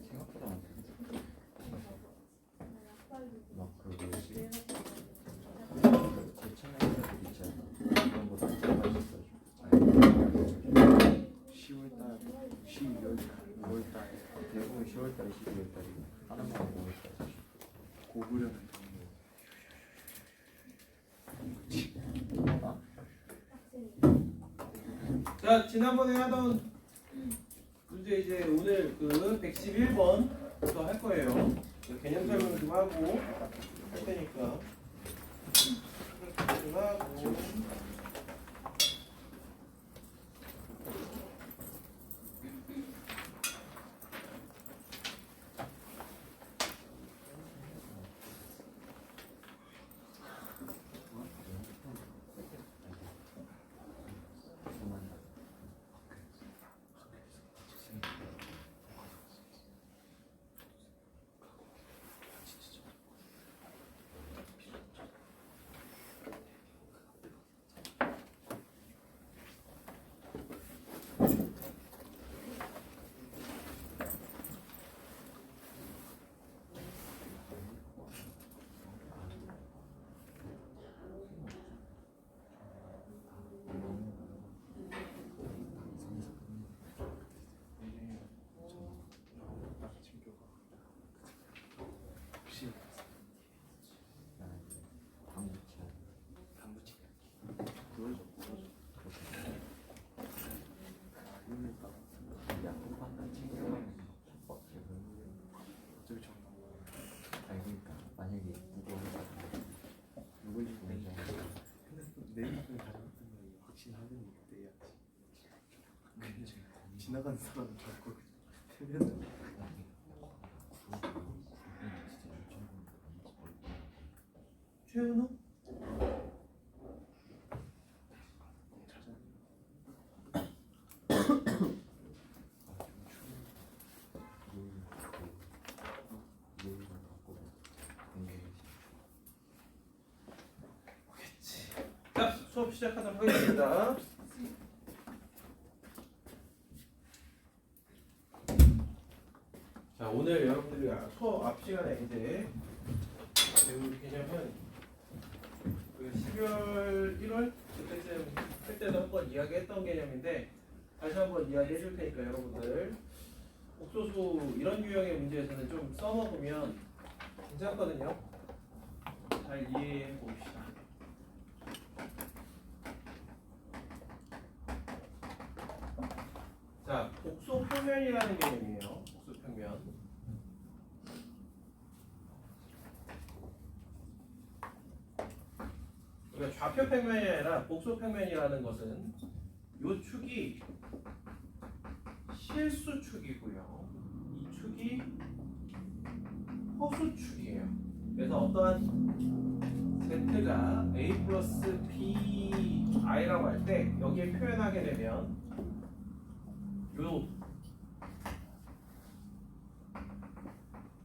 생각보다 안 되는데. 막그 뭐지? 제천에 애들 있잖아. 그런 거 단체가 있었어요. 10월달, 12월달, 5월달, 대부분 10월달에 12월달이고 하나만 5월달. 고구려는 자, 지난번에 하던 문제 이제 오늘 그 111번부터 할 거예요. 개념 설명 좀 하고 할 테니까 좀 하고. 지나가는 사람은 자꾸 틀렸는 최은우? 자, 수업 시작하도록 하겠습니다. 자, 오늘 여러분들이 수업 앞 시간에 이제 배울 개념은 그 12월, 1월 그때쯤 할 때도 한번 이야기했던 개념인데 다시 한번 이야기해 줄 테니까 여러분들 복소수 이런 유형의 문제에서는 좀 써먹으면 괜찮거든요. 잘 이해해 봅시다. 자, 복소평면이라는 개념이에요. 복소평면. 그러니까 좌표평면이 아니라 복소평면이라는 것은 이 축이 실수축이고요. 이 축이 허수축이에요. 그래서 어떠한 z가 a 플러스 bi라고 할 때 여기에 표현하게 되면 요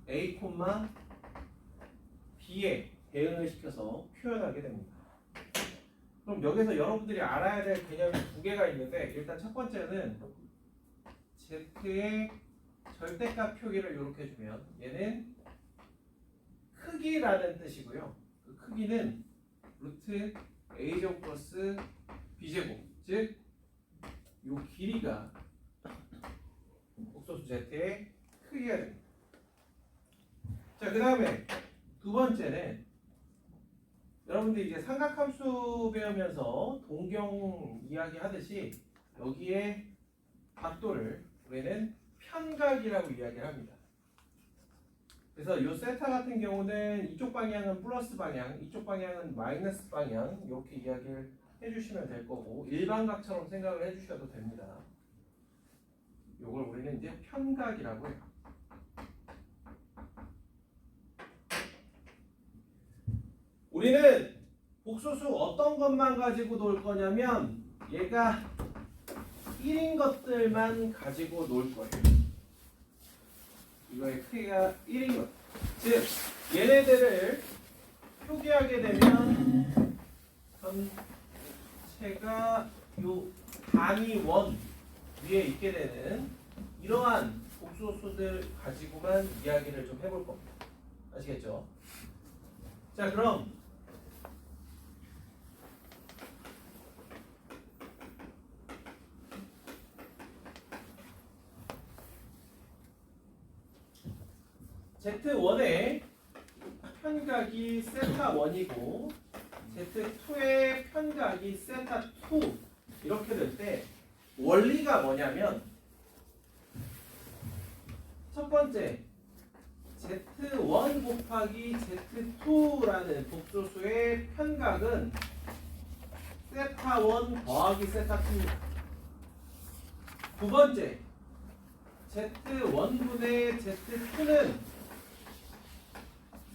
a, b에 대응을 시켜서 표현하게 됩니다. 그럼 여기서 여러분들이 알아야 될 개념이 두 개가 있는데 일단 첫 번째는 z의 절대값 표기를 이렇게 주면 얘는 크기라는 뜻이고요. 그 크기는 루트 a제곱 플러스 b제곱, 즉 요 길이가 복소수 z의 크기가 됩니다. 자, 그 다음에 두 번째는 여러분들이 이제 삼각함수 배우면서 동경 이야기 하듯이 여기에 각도를 우리는 편각이라고 이야기를 합니다. 그래서 이 세타 같은 경우는 이쪽 방향은 플러스 방향, 이쪽 방향은 마이너스 방향 이렇게 이야기를 해주시면 될 거고 일반각처럼 생각을 해주셔도 됩니다. 이걸 우리는 이제 편각이라고 해요. 우리는 복소수 어떤 것만 가지고 놀 거냐면 얘가 1인 것들만 가지고 놀 거예요. 이거의 크기가 1인 것. 즉 얘네들을 표기하게 되면 전체가 요 단위 원 위에 있게 되는 이러한 복소수들 가지고만 이야기를 좀 해볼 겁니다. 아시겠죠? 자, 그럼 Z1의 편각이 세타1이고 Z2의 편각이 세타2 이렇게 될 때 원리가 뭐냐면 첫 번째 Z1 곱하기 Z2라는 복소수의 편각은 세타1 더하기 세타2입니다. 두 번째 Z1분의 Z2는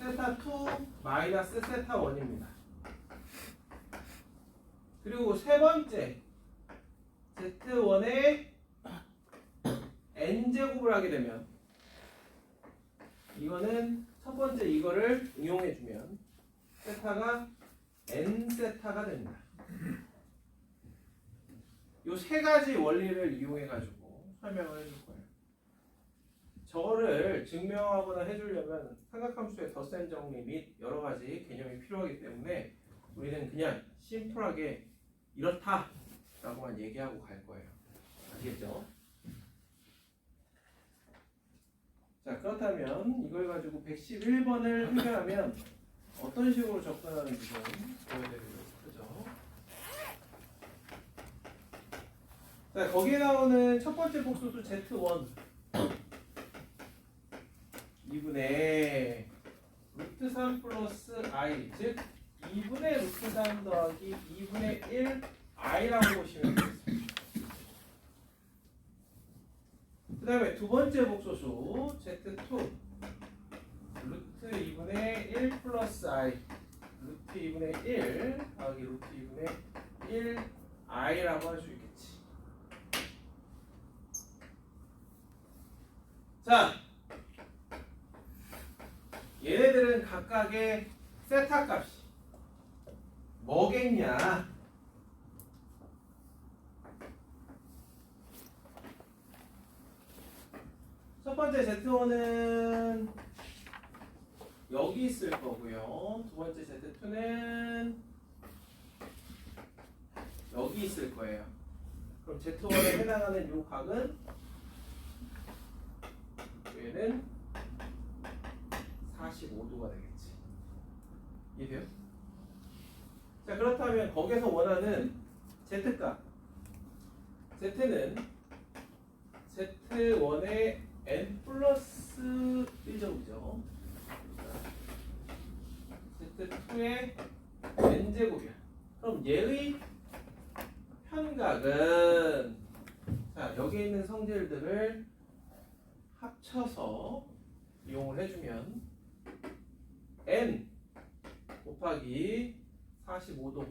세타2 마이너스 세타1입니다. 그리고 세 번째 Z1의 n제곱을 하게 되면 이거는 첫 번째 이거를 응용해주면 세타가 n세타가 됩니다. 요 세 가지 원리를 이용해가지고 설명을 해줄 거예요. 저거를 증명하거나 해주려면 삼각함수의 덧셈 정리 및 여러 가지 개념이 필요하기 때문에 우리는 그냥 심플하게 이렇다 라고만 얘기하고 갈 거예요. 아시겠죠? 자, 그렇다면 이걸 가지고 111번을 해결하면 어떤 식으로 접근하는지 좀 보여드리도록 하죠. 자, 거기에 나오는 첫 번째 복소수 Z1 2분의 루트 3 플러스 i 즉 2분의 루트 3 더하기 2분의 1 i라고 보시면 되겠습니다. 그 다음에 두 번째 복소수 Z2 루트 2분의 1 플러스 i 루트 2분의 1 더하기 루트 2분의 1 i라고 할 수 있겠지. 자, 얘네들은 각각의 세타 값이 뭐겠냐? 첫 번째 Z1은 여기 있을 거고요. 두 번째 Z2는 여기 있을 거예요. 그럼 Z1에 해당하는 요 각은 얘는 45도가 되겠지. 이해돼요? 자, 그렇다면 거기서 원하는 Z값 Z는 Z1의 n 플러스 1제곱이죠. Z2의 n제곱이야. 그럼 얘의 편각은 자, 여기 있는 성질들을 합쳐서 이용을 해주면 n 곱하기 45도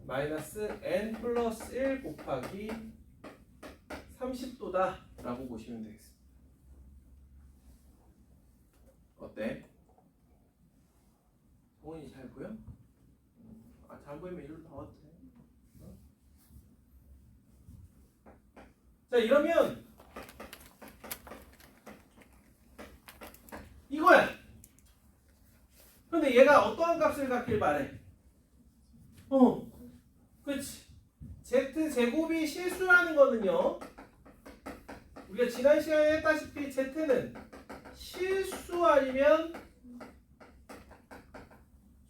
마이너스 n 플러스 1 곱하기 30도다 라고 보시면 되겠습니다. 어때? 동훈이 잘 보여? 아, 잘 보이면 이리로 다 왔대. 자, 이러면 이거야. 근데 얘가 어떠한 값을 갖길 바래? 그렇지. Z제곱이 실수라는 거는요, 우리가 지난 시간에 했다시피 Z는 실수 아니면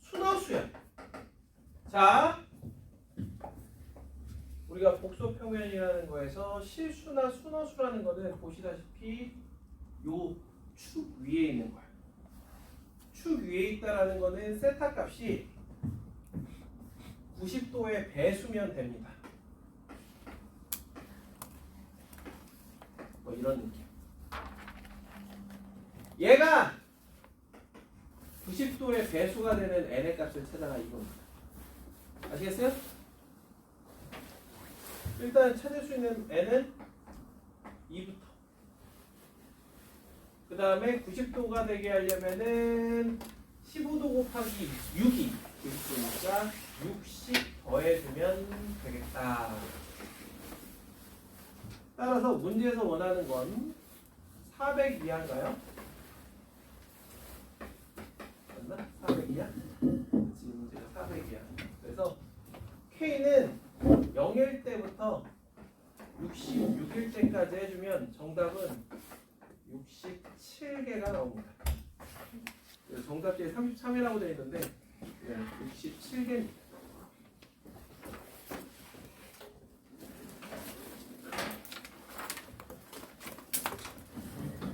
순허수야. 자, 우리가 복소평면이라는 거에서 실수나 순허수라는 거는 보시다시피 요 축 위에 있는 거야. 축 위에 있다라는 거는 세타 값이 90도의 배수면 됩니다. 뭐 이런 느낌. 얘가 90도의 배수가 되는 n의 값을 찾아라 이겁니다. 아시겠어요? 일단 찾을 수 있는 n은 2부터. 그 다음에 90도가 되게 하려면은 15도 곱하기 6이 90도니까 60 더해주면 되겠다. 따라서 문제에서 원하는 건 400 이하인가요? 맞나? 400 이하? 지금 문제가 400 이하. 그래서 K는 0일 때부터 66일 때까지 해주면 정답은 67개가 나옵니다. 정답지에 33이라고 되어 있는데 67개입니다.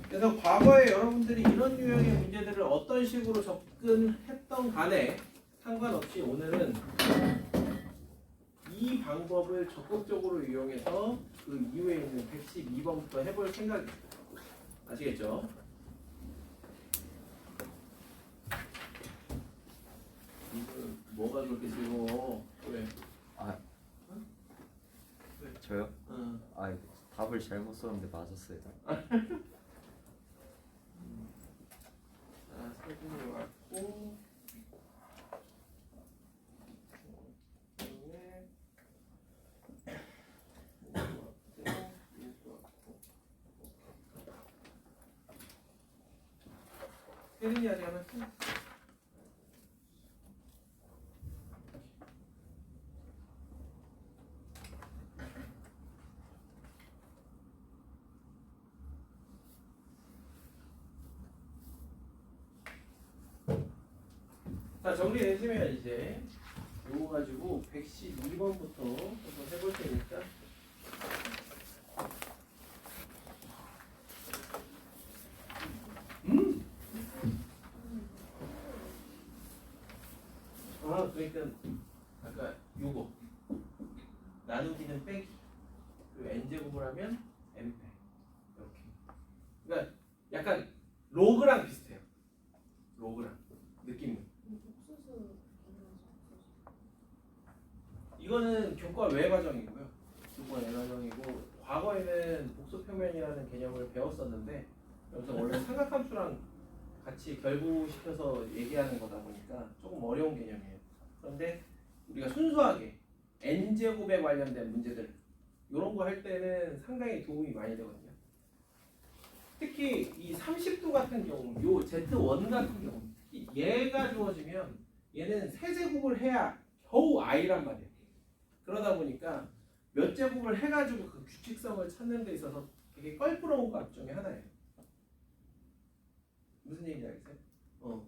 그래서 과거에 여러분들이 이런 유형의 문제들을 어떤 식으로 접근했던 간에 상관없이 오늘은 이 방법을 적극적으로 이용해서 그 이후에 있는 112번부터 해볼 생각입니다. 아시겠죠? 이거 뭐가 그렇게 즐거워? 왜? 저요? 응. 아 답을 잘못 썼는데 맞았어요. 자, 사진이 왔고 혜린이 아직 안 왔지? 자, 정리되시면 이제 요거 가지고 112번부터 한번 해볼 테니까 그러니까 아까 요거 나누기는 빼기 그리고 n제곱을 하면 n패 이렇게. 그러니까 약간 로그랑 비슷해요. 로그랑 느낌은. 이거는 교과 외 과정이고요. 교과 외 과정이고 과거에는 복수평면이라는 개념을 배웠었는데 여기서 원래 삼각함수랑 같이 결부시켜서 얘기하는 거다 보니까 조금 어려운 개념이에요. 그런데 우리가 순수하게 n제곱에 관련된 문제들 이런 거 할 때는 상당히 도움이 많이 되거든요. 특히 이 30도 같은 경우, 요 Z1 같은 경우 얘가 주어지면 얘는 세제곱을 해야 겨우 i란 말이에요. 그러다 보니까 몇 제곱을 해가지고 그 규칙성을 찾는 데 있어서 되게 껄끄러운 것 중에 하나예요. 무슨 얘기인지 알겠어요?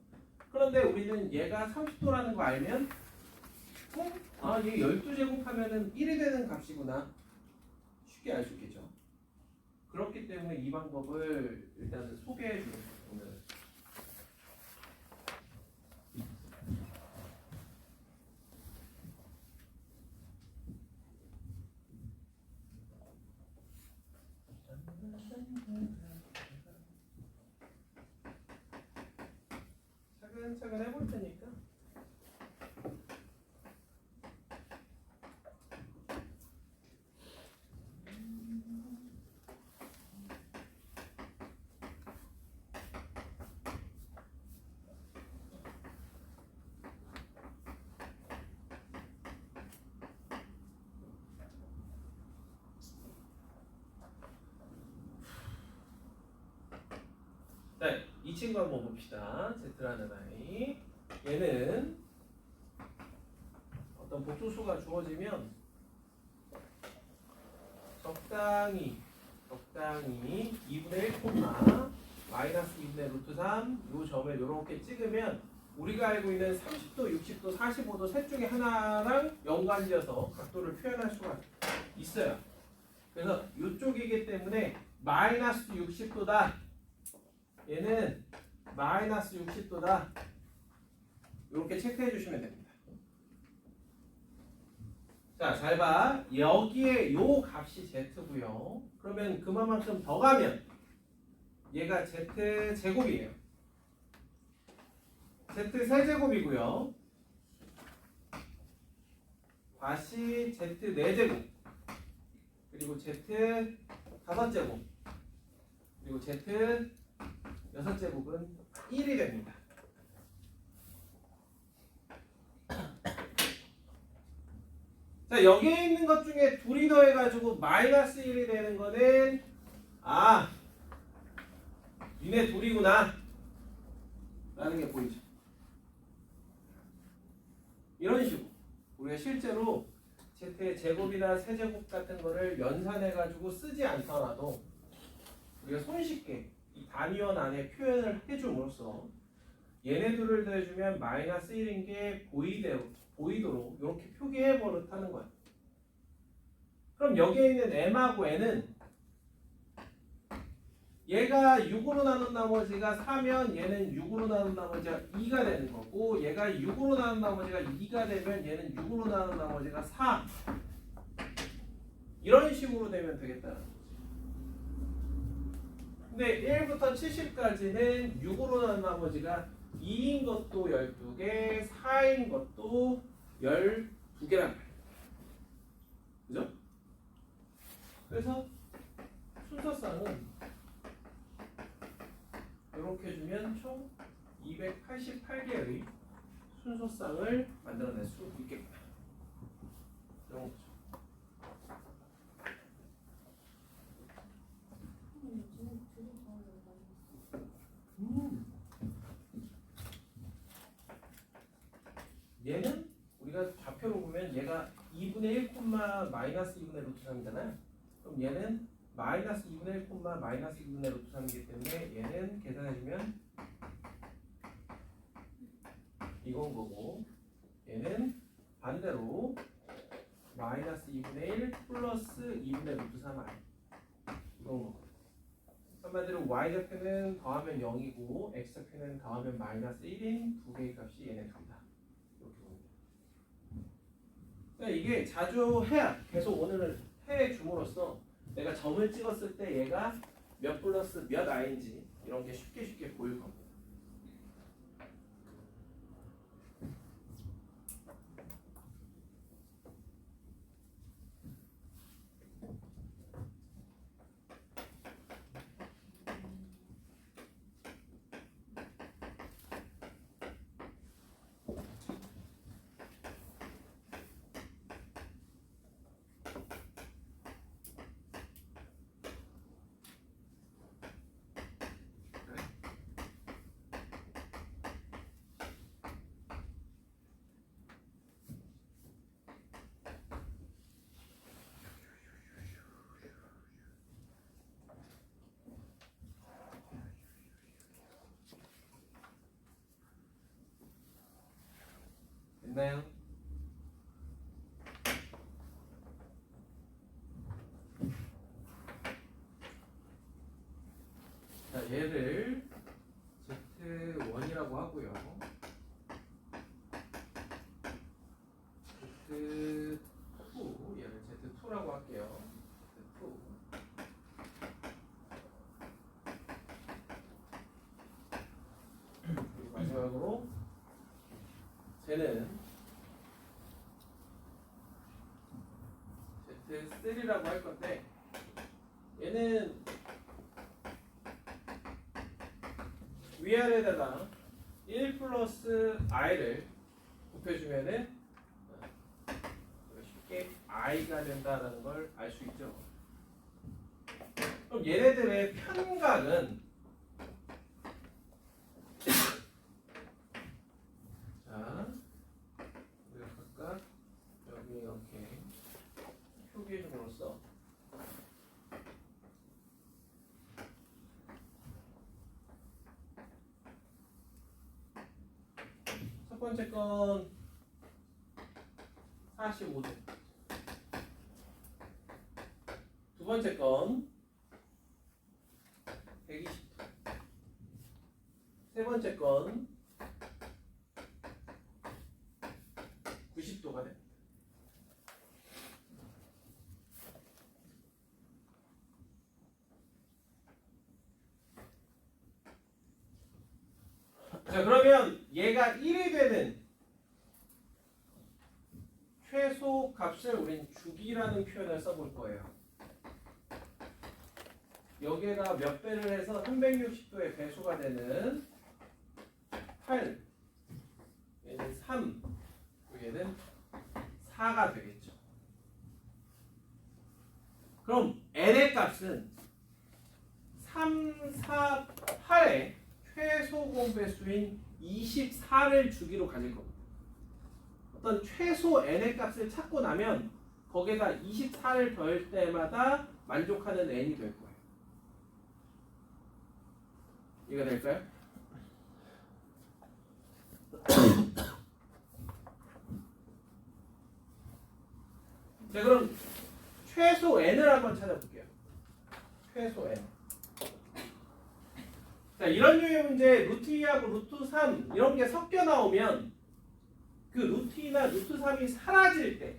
그런데 우리는 얘가 30도라는 거 알면 얘 12제곱 하면은 1이 되는 값이구나. 쉽게 알 수 있겠죠. 그렇기 때문에 이 방법을 일단은 소개해 주는 거예요. 오늘. 차근차근 해볼 테니까. 자, 이 친구 한번 봅시다. Z라는 아이. 얘는 어떤 복소수가 주어지면 적당히 2분의 1 콤마 마이너스 2분의 루트 3 요 점을 이렇게 찍으면 우리가 알고 있는 30도, 60도, 45도 셋 중에 하나랑 연관지어서 각도를 표현할 수가 있어요. 그래서 이쪽이기 때문에 마이너스 60도다. 얘는 마이너스 60도다. 이렇게 체크해 주시면 됩니다. 자, 잘 봐. 여기에 요 값이 z고요. 그러면 그만큼 더 가면 얘가 z 제곱이에요. z 세제곱이고요. 다시 z 4제곱 그리고 z 5제곱 그리고 z 6제곱은 1이 됩니다. 자, 여기에 있는 것 중에 둘이 더해가지고 마이너스 1이 되는 거는 니네 둘이구나 라는 게 보이죠. 이런 식으로 우리가 실제로 Z의 제곱이나 세제곱 같은 거를 연산해가지고 쓰지 않더라도 우리가 손쉽게 이 단위원 안에 표현을 해줌으로써 얘네들을 더해주면 마이너스 1인 게 보이도록 이렇게 표기해 버릇하는 거야. 그럼 여기에 있는 m하고 n은 얘가 6으로 나눈 나머지가 4면 얘는 6으로 나눈 나머지가 2가 되는 거고, 얘가 6으로 나눈 나머지가 2가 되면 얘는 6으로 나눈 나머지가 4. 이런 식으로 되면 되겠다는 거지. 근데 1부터 70까지는 6으로 나눈 나머지가 2인 것도 12개, 4인 것도 12개란 말이야. 그죠? 그래서 순서상은 이렇게 해주면 총 288개의 순서상을 만들어낼 수 있겠다. 이런 거죠. 얘는 우리가 좌표로 보면 얘가 2분의 1, 마이너스 2분의 루트 3이잖아요. 그럼 얘는 마이너스 2분의 1, 마이너스 2분의 루트 3이기 때문에 얘는 계산해주면 이건 거고, 얘는 반대로 마이너스 2분의 1 플러스 2분의 루트 3i 이건 거고, 한마디로 y좌표는 더하면 0이고 x좌표는 더하면 마이너스 1인 두 개의 값이 얘네 둘이다. 이렇게 봅니다. 그러니까 이게 자주 해야 계속 오늘은 해 줌으로써 내가 점을 찍었을 때 얘가 몇 플러스 몇 i인지 이런 게 쉽게 보일 겁니다. 됐나요? 자, 얘를 Z1이라고 하고요. Z2, 얘를 Z2라고 할게요. Z2. 그리고 마지막으로 쟤는 Z3라고 할 건데, 얘는 위아래에다가 1 플러스 i를 곱해주면은 쉽게 i가 된다는 걸 알 수 있죠. 그럼 얘네들의 편각은 자, 우리가 각각 여기 이렇게 표기해줌으로써 첫 번째 건 45도, 두 번째 건 120도, 세 번째 건 90도가 됩니다. 자, 그러면 얘가 1이 되는 최소 값을 우린 주기라는 표현을 써볼 거예요. 여기에다 몇 배를 해서 360도의 배수가 되는 8, 얘는 3, 얘는 4가 되겠죠. 값은 3, 4, 8의 최소 공배수인 24를 주기로 가질 겁니다. 어떤 최소 n의 값을 찾고 나면 거기에다 24를 더할 때마다 만족하는 n이 될 거예요. 이해가 될까요? 자, 그럼 최소 n을 한번 찾아볼게요. 최소 n. 자, 이런 류의 문제 루트 2하고 루트 3 이런 게 섞여 나오면 그 루트 2나 루트 3이 사라질 때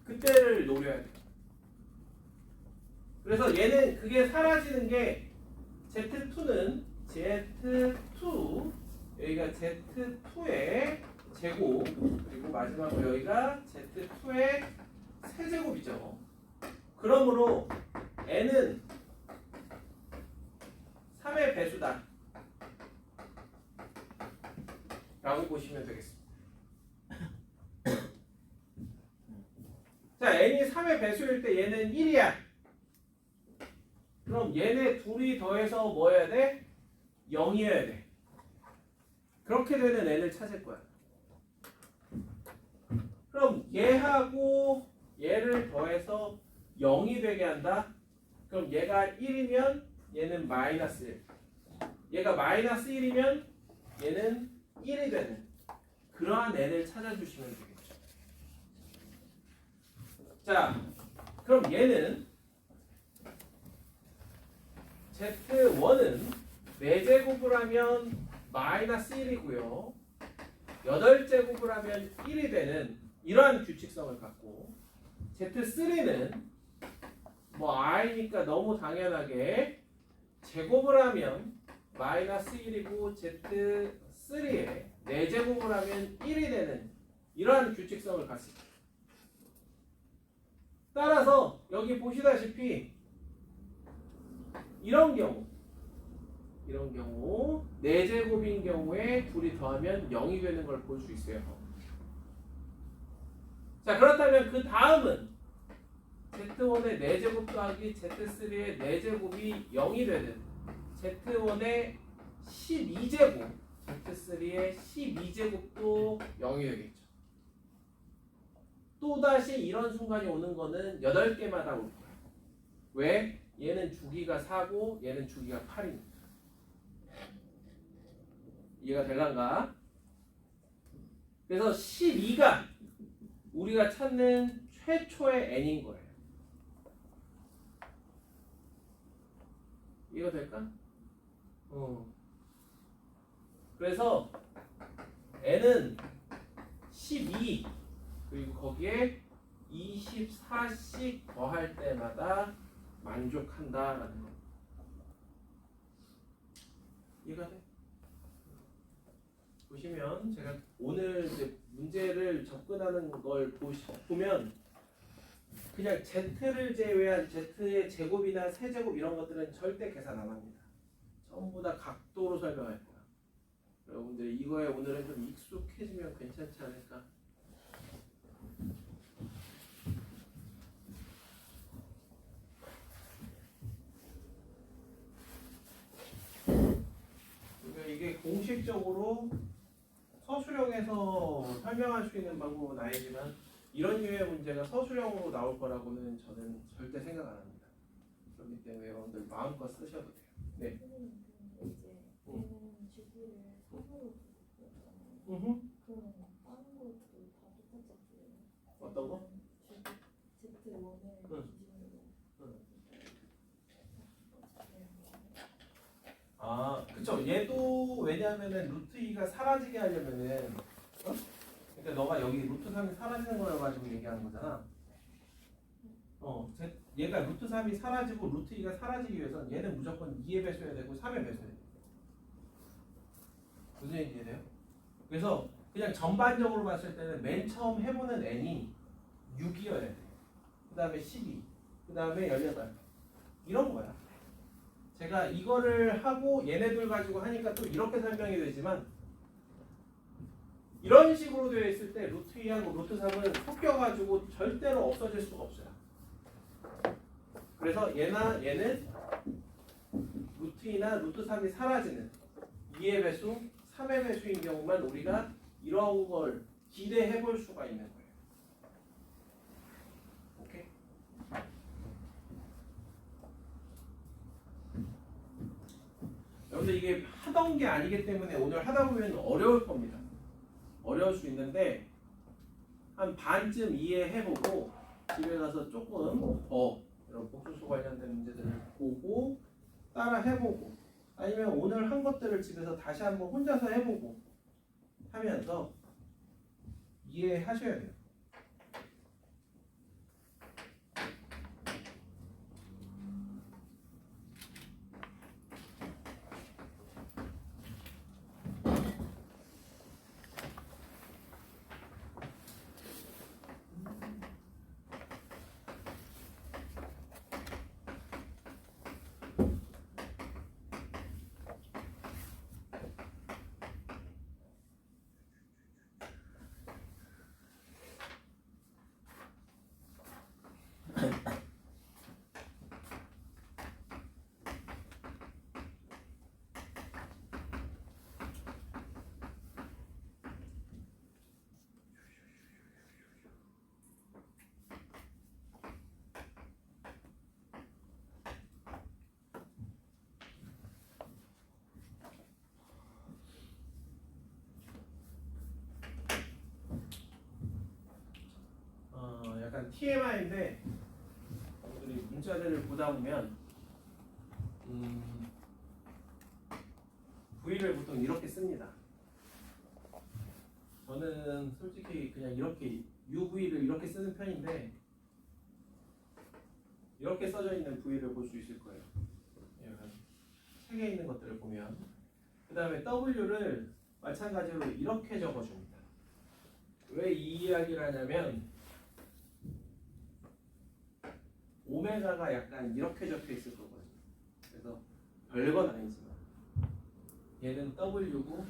그때를 노려야 돼요. 그래서 얘는 그게 사라지는 게 Z2는 Z2 여기가 Z2의 제곱 그리고 마지막으로 여기가 Z2의 세제곱이죠. 그러므로 n은 3의 배수다 라고 보시면 되겠습니다. 자, n이 3의 배수일 때 얘는 1이야. 그럼 얘네 둘이 더해서 뭐 해야 돼? 0이어야 돼. 그렇게 되는 n을 찾을 거야. 그럼 얘하고 얘를 더해서 0이 되게 한다. 그럼 얘가 1이면 얘는 마이너스 1. 얘가 마이너스 1이면 얘는 1이 되는 그러한 n을 찾아주시면 되겠죠. 자, 그럼 얘는 Z1은 4제곱을 하면 마이너스 1이고요. 8제곱을 하면 1이 되는 이러한 규칙성을 갖고 Z3는 뭐 i니까 너무 당연하게 제곱을 하면 마이너스 1이고 Z3에 4제곱을 하면 1이 되는 이러한 규칙성을 갖습니다. 따라서 여기 보시다시피 이런 경우 4제곱인 경우에 둘이 더하면 0이 되는 걸 볼 수 있어요. 자, 그렇다면 그 다음은 Z1의 4제곱 더하기 Z3의 4제곱이 0이 되는 Z1의 12제곱 Z3의 12제곱도 0이 되겠죠. 또다시 이런 순간이 오는 거는 8개마다 올 거예요. 왜? 얘는 주기가 4고 얘는 주기가 8입니다. 이해가 될란가? 그래서 12가 우리가 찾는 최초의 n인 거예요. 이해가 될까? 그래서 n은 12 그리고 거기에 24씩 더할 때마다 만족한다라는 거. 이해가 돼? 보시면 제가 오늘 이제 문제를 접근하는 걸 보면 그냥 z를 제외한 z의 제곱이나 세제곱 이런 것들은 절대 계산 안 합니다. 전부 다 각도로 설명할 거야. 여러분들 이거에 오늘은 좀 익숙해지면 괜찮지 않을까? 이게 공식적으로 서술형에서 설명할 수 있는 방법은 아니지만 이런 류의 문제가 서술형으로 나올 거라고는 저는 절대 생각 안 합니다. 그렇기 때문에 여러분들 마음껏 쓰셔도 돼요. 네. 이제 얘는 주기를 3으로 두고 그럼 다른 것도 다 똑같았어요. 어떤 거? Z1을 기준으로 아, 그쵸. 얘도 왜냐하면은 루트 2가 사라지게 하려면은 그러니까 너가 여기 루트 3이 사라지는 걸 가지고 얘기하는 거잖아. 얘가 루트 3이 사라지고 루트 2가 사라지기 위해서는 얘는 무조건 2의 배수여야 되고 3의 배수여야 돼. 무슨 얘기 이해돼요? 그래서 그냥 전반적으로 봤을 때는 맨 처음 해보는 n이 6이어야 돼. 그 다음에 12, 그 다음에 18 이런 거야. 제가 이거를 하고 얘네들 가지고 하니까 또 이렇게 설명이 되지만 이런 식으로 되어 있을 때 루트 2하고 루트 3은 섞여가지고 절대로 없어질 수가 없어요. 그래서 얘나 얘는 루트 2나 루트 3이 사라지는 2의 배수, 3의 배수인 경우만 우리가 이런 걸 기대해 볼 수가 있는 거예요. 오케이? 여러분들 이게 하던 게 아니기 때문에 오늘 하다 보면 어려울 겁니다. 어려울 수 있는데 한 반쯤 이해해보고 집에 가서 조금 더 이런 복수수 관련된 문제들을 보고 따라 해보고 아니면 오늘 한 것들을 집에서 다시 한번 혼자서 해보고 하면서 이해하셔야 돼요. 약간 TMI인데 우리 문자들을 보다 보면 V를 보통 이렇게 씁니다. 저는 솔직히 그냥 이렇게 UV를 이렇게 쓰는 편인데 이렇게 써져 있는 V를 볼 수 있을 거예요. 약간 책에 있는 것들을 보면 그 다음에 W를 마찬가지로 이렇게 적어줍니다. 왜 이 이야기를 하냐면 오메가가 약간 이렇게 적혀 있을 거거든요. 그래서 별건 아니지만 얘는 W고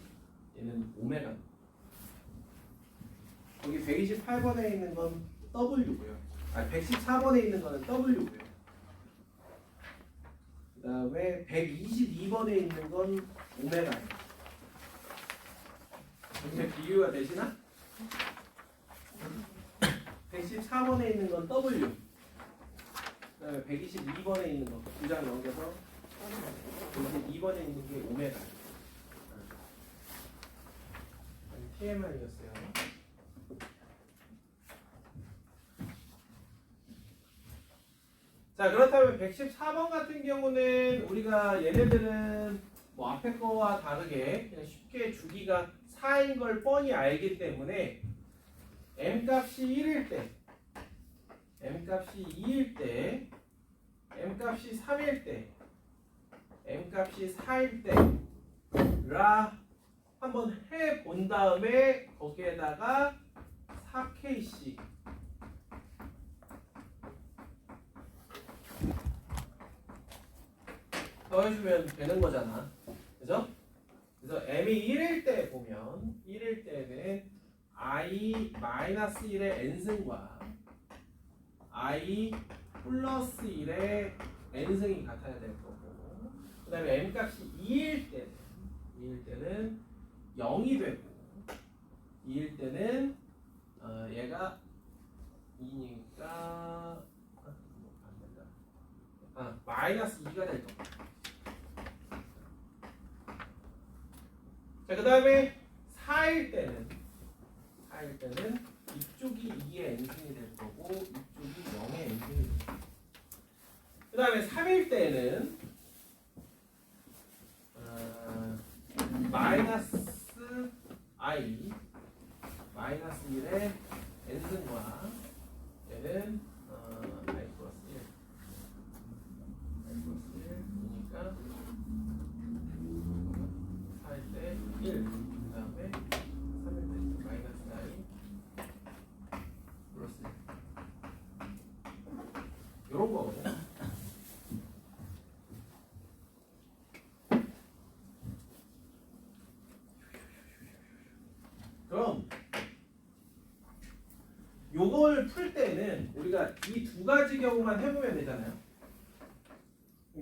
얘는 오메가. 거기 128번에 있는 건 W고요. 114번에 있는 거는 W고요. 그 다음에 122번에 있는 건 오메가예요. 이렇게 비교가 되시나? 114번에 있는 건 W. 그 다음에 122번에 있는 거 두 장 넘겨서 122번에 있는 게 오메가. TMI였어요. 자, 그렇다면 114번 같은 경우는 우리가 얘네들은 뭐 앞에 거와 다르게 그냥 쉽게 주기가 4인 걸 뻔히 알기 때문에 m값이 1일 때, m값이 2일 때, m값이 3일 때, m값이 4일 때라 한번 해본 다음에 거기에다가 4K씩 더해주면 되는 거잖아. 그죠? 그래서 m이 1일 때 보면 1일 때는 i-1의 n승과 i 플러스 1의 n승이 같아야 될 거고 그 다음에 m값이 2일 때는 0이 되고 2일 때는 얘가 2니까 마이너스 2가 될 겁니다. 자, 그 다음에 4일 때는 이쪽이 2의 n승이 될 거고 이쪽이 0의 n승이 될 거고 그 다음에 3일 때는 마이너스 i 마이너스 1의 n승과 얘는 i 플러스 1 i 플러스 1이니까 4일 때 1 그 다음에 3일 때 마이너스 i 플러스 1 이런 거거든요. 그럼 요걸 풀 때는 우리가 이 두 가지 경우만 해보면 되잖아요.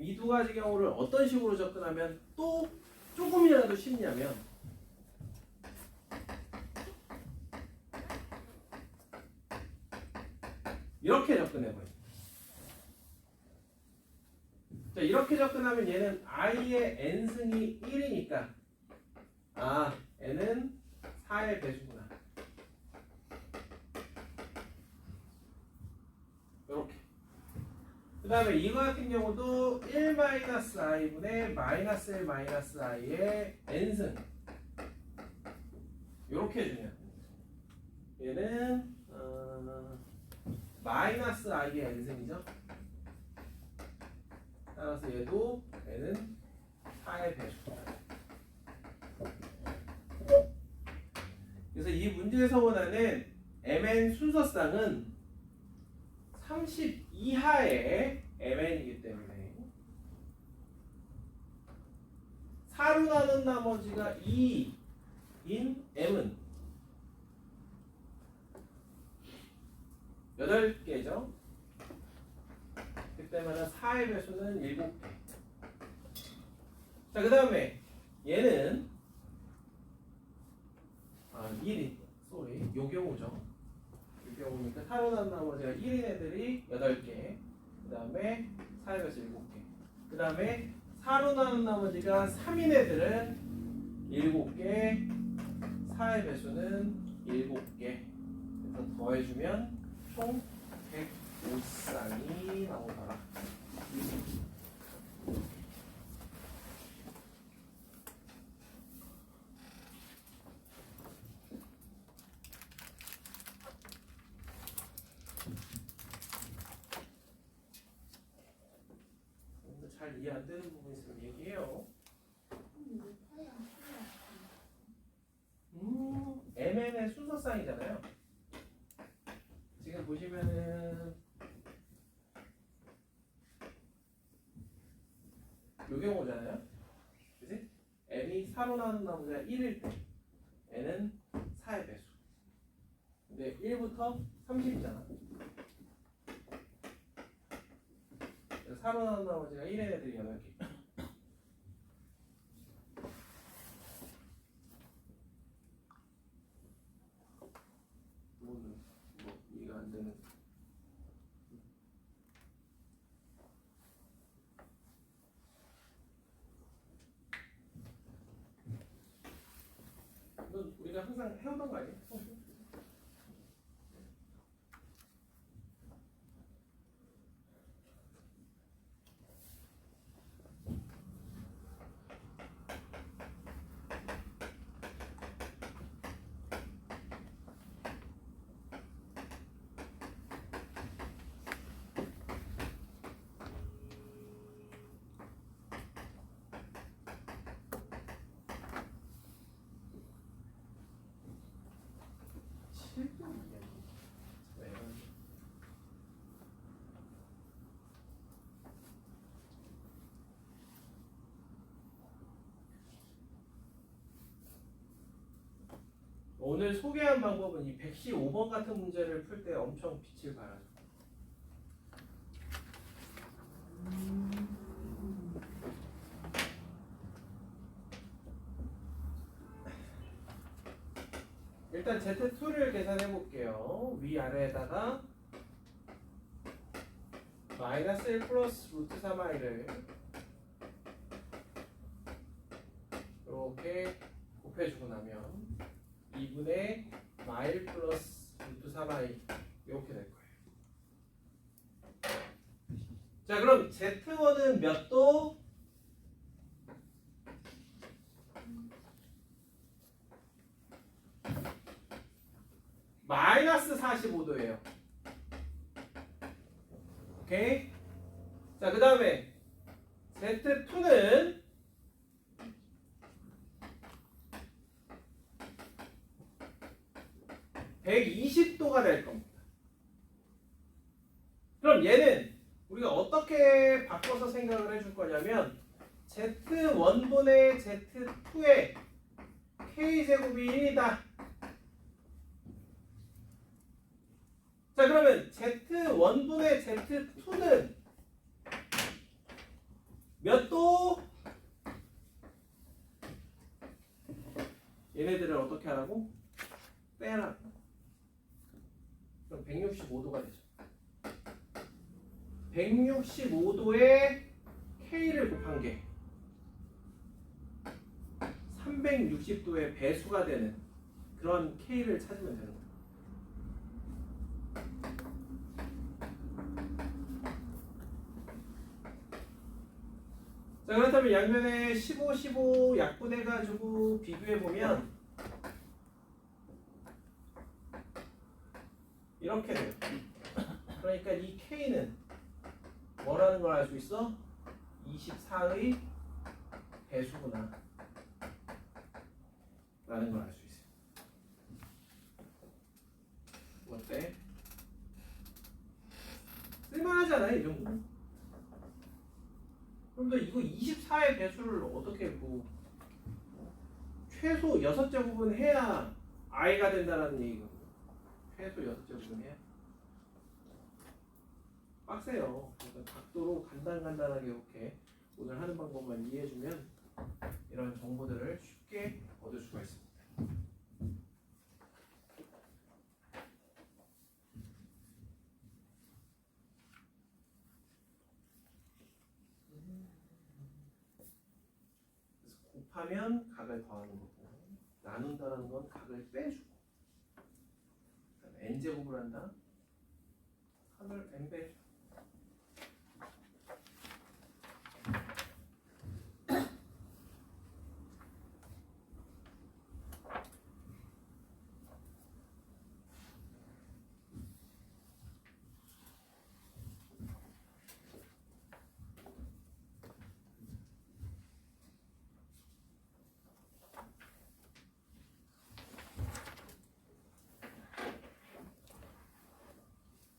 이 두 가지 경우를 어떤 식으로 접근하면 또 조금이라도 쉽냐면 이렇게 접근해버려요. 자, 이렇게 접근하면 얘는 i의 n승이 1이니까 아, n은 4의 배수구나. 이렇게. 그 다음에 이거 같은 경우도 1-i분의 -1-i의 n승. 이렇게 해주면 얘는 -i의 n승이죠. 따라서 얘도 n은 4의 배수구나. 그래서 이 문제에서 원하는 mn 순서쌍은 30 이하의 mn이기 때문에 4로 나눈 나머지가 2인 m은 8개죠. 그때마다 4의 배수는 7개. 자, 그 다음에 얘는 1인, 요 경우죠. 요 경우니까 4로 나눈 나머지가 1인 애들이 8개. 그 다음에 4의 배수 7개. 그 다음에 4로 나눈 나머지가 3인 애들은 7개. 4의 배수는 7개. 그래서 더해주면 총 105쌍이 나오더라. 잘 이해 안 되는 부분 있으면 얘기해요. MN의 순서쌍이잖아요. 지금 보시면은 요 경우잖아요. 그치? M이 4로 나눈 나머지가 1일 때 N은 4의 배수. 근데 1부터 30이잖아. 4로 나눈 나머지가 1의 애들이 8개. 이거는 뭐 이해가 안 되는. 이건 우리가 항상 해오던 거 아니에요? 오늘 소개한 방법은 이 115번 같은 문제를 풀 때 엄청 빛을 발하죠. 일단 Z2를 계산해 볼게요. 위아래에다가 -1 플러스 루트 3i를 이렇게 곱해주고 나면 2분의 마일 플러스 루트 3i 이렇게 될 거예요. 자, 그럼 Z1은 몇 도? 마이너스 45도예요. 오케이? 자, 그 다음에 Z2는 (120도가) 될 겁니다. 그럼 얘는 우리가 어떻게 바꿔서 생각을 해줄 거냐면 Z1분의 Z2의 K제곱이 1이다. 자, 그러면 Z1분의 Z2는 어떻게 하라고? 빼라. 그럼 165도가 되죠. 165도에 K를 곱한 게 360도의 배수가 되는 그런 K를 찾으면 되는 거예요. 자, 그렇다면 양면에 15, 15 약분해가지고 비교해보면 이렇게 돼요. 그러니까 이 K는 뭐라는 걸 알 수 있어? 24의 배수구나 라는 걸 알 수 있어요. 어때? 쓸만하잖아요, 이 정도는. 그럼 너 이거 24의 배수를 어떻게 최소 6제곱은 해야 i가 된다는 얘기거든요. 최소 6제곱은 해야. 빡세요. 그러니까 각도로 간단하게 이렇게 오늘 하는 방법만 이해해주면 이런 정보들을 쉽게 얻을 수가 있습니다. 그래서 곱하면 각을 더하는 거고 나눈다라는 건 각을 빼주고 n제곱을 한다. 각을 n 빼줘.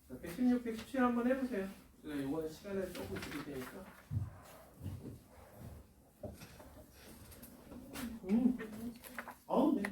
자, 116, 117 한번 해보세요. 제가 이거는 시간을 조금 드릴 테니까. 네.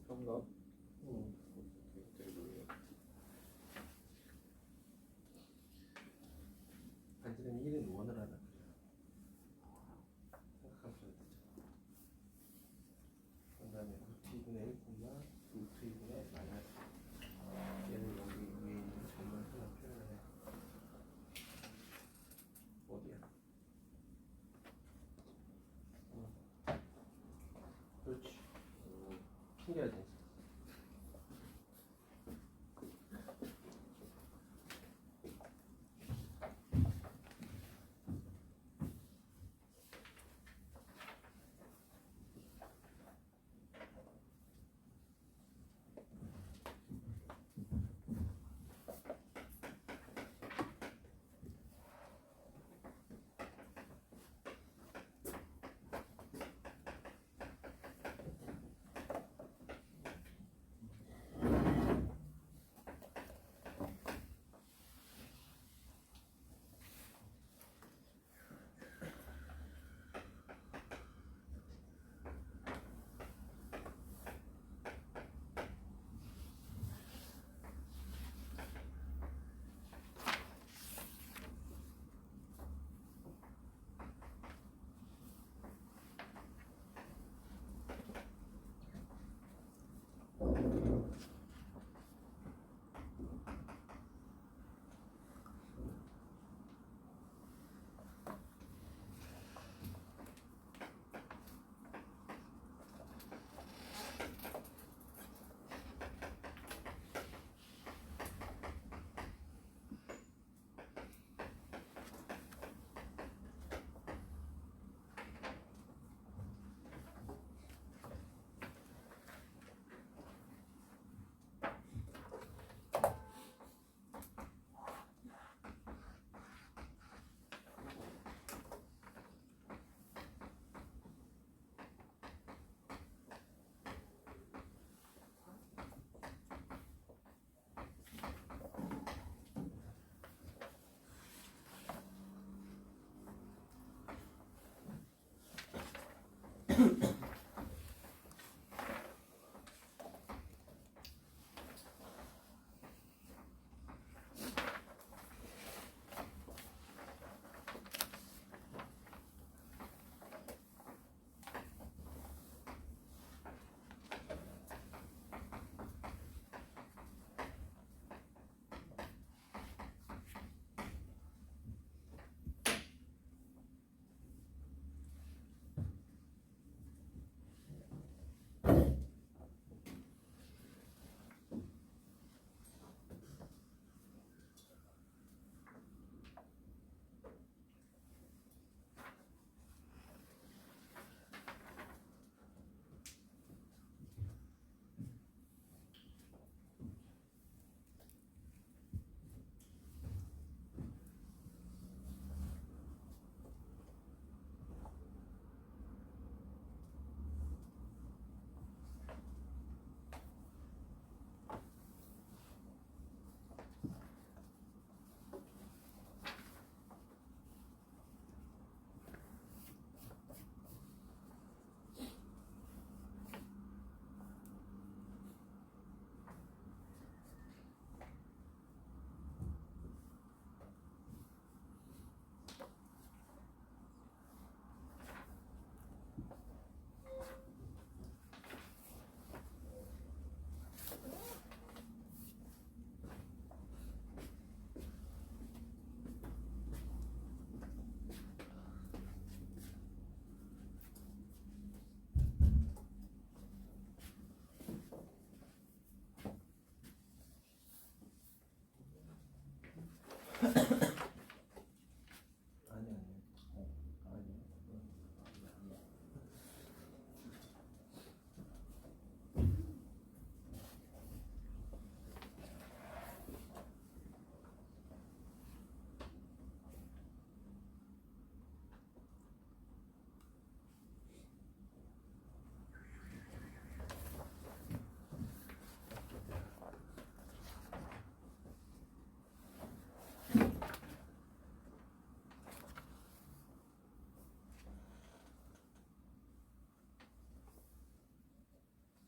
정답. 반지름 1은 원을 하나. 생각하셔야 되죠. 그 다음에 루트 2분의 1, 루트 2분의 마이너스. 얘는 여기 위에 있는 점을 하나 표현을 해. 어디야? 그렇지. 신기하지?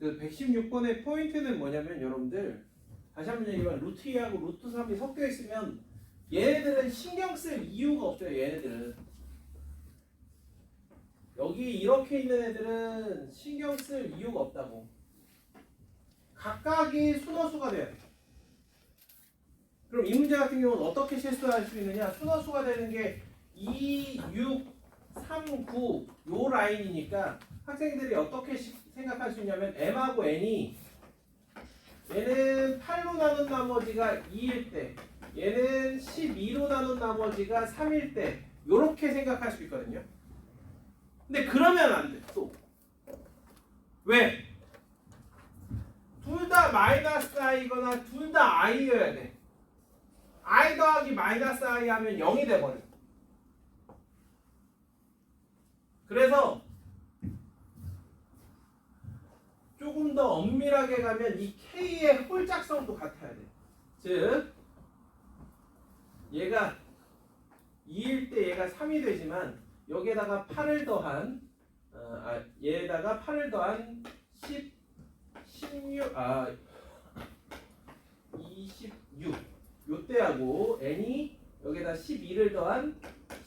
그 116번의 포인트는 뭐냐면 여러분들 다시 한번 얘기하면 루트 2하고 루트 3이 섞여 있으면 얘네들은 신경 쓸 이유가 없어요. 얘네들은 여기 이렇게 있는 애들은 신경 쓸 이유가 없다고. 각각이 순허수가 돼야 돼. 그럼 이 문제 같은 경우는 어떻게 실수할 수 있느냐? 순허수가 되는 게 2, 6, 3, 9 요 라인이니까 학생들이 어떻게 생각할 수 있냐면 M하고 N이 얘는 8로 나눈 나머지가 2일 때 얘는 12로 나눈 나머지가 3일 때 요렇게 생각할 수 있거든요. 근데 그러면 안 돼. 또 왜? 둘 다 마이너스 i거나 둘 다 i여야 돼. i 더하기 마이너스 i 하면 0이 돼버려. 그래서 조금 더 엄밀하게 가면 이 k의 홀짝성도 같아야 돼. 즉 얘가 2일 때 얘가 3이 되지만 여기에다가 8을 더한 얘에다가 8을 더한 10, 16, 26 요때하고 n이 여기에다 12를 더한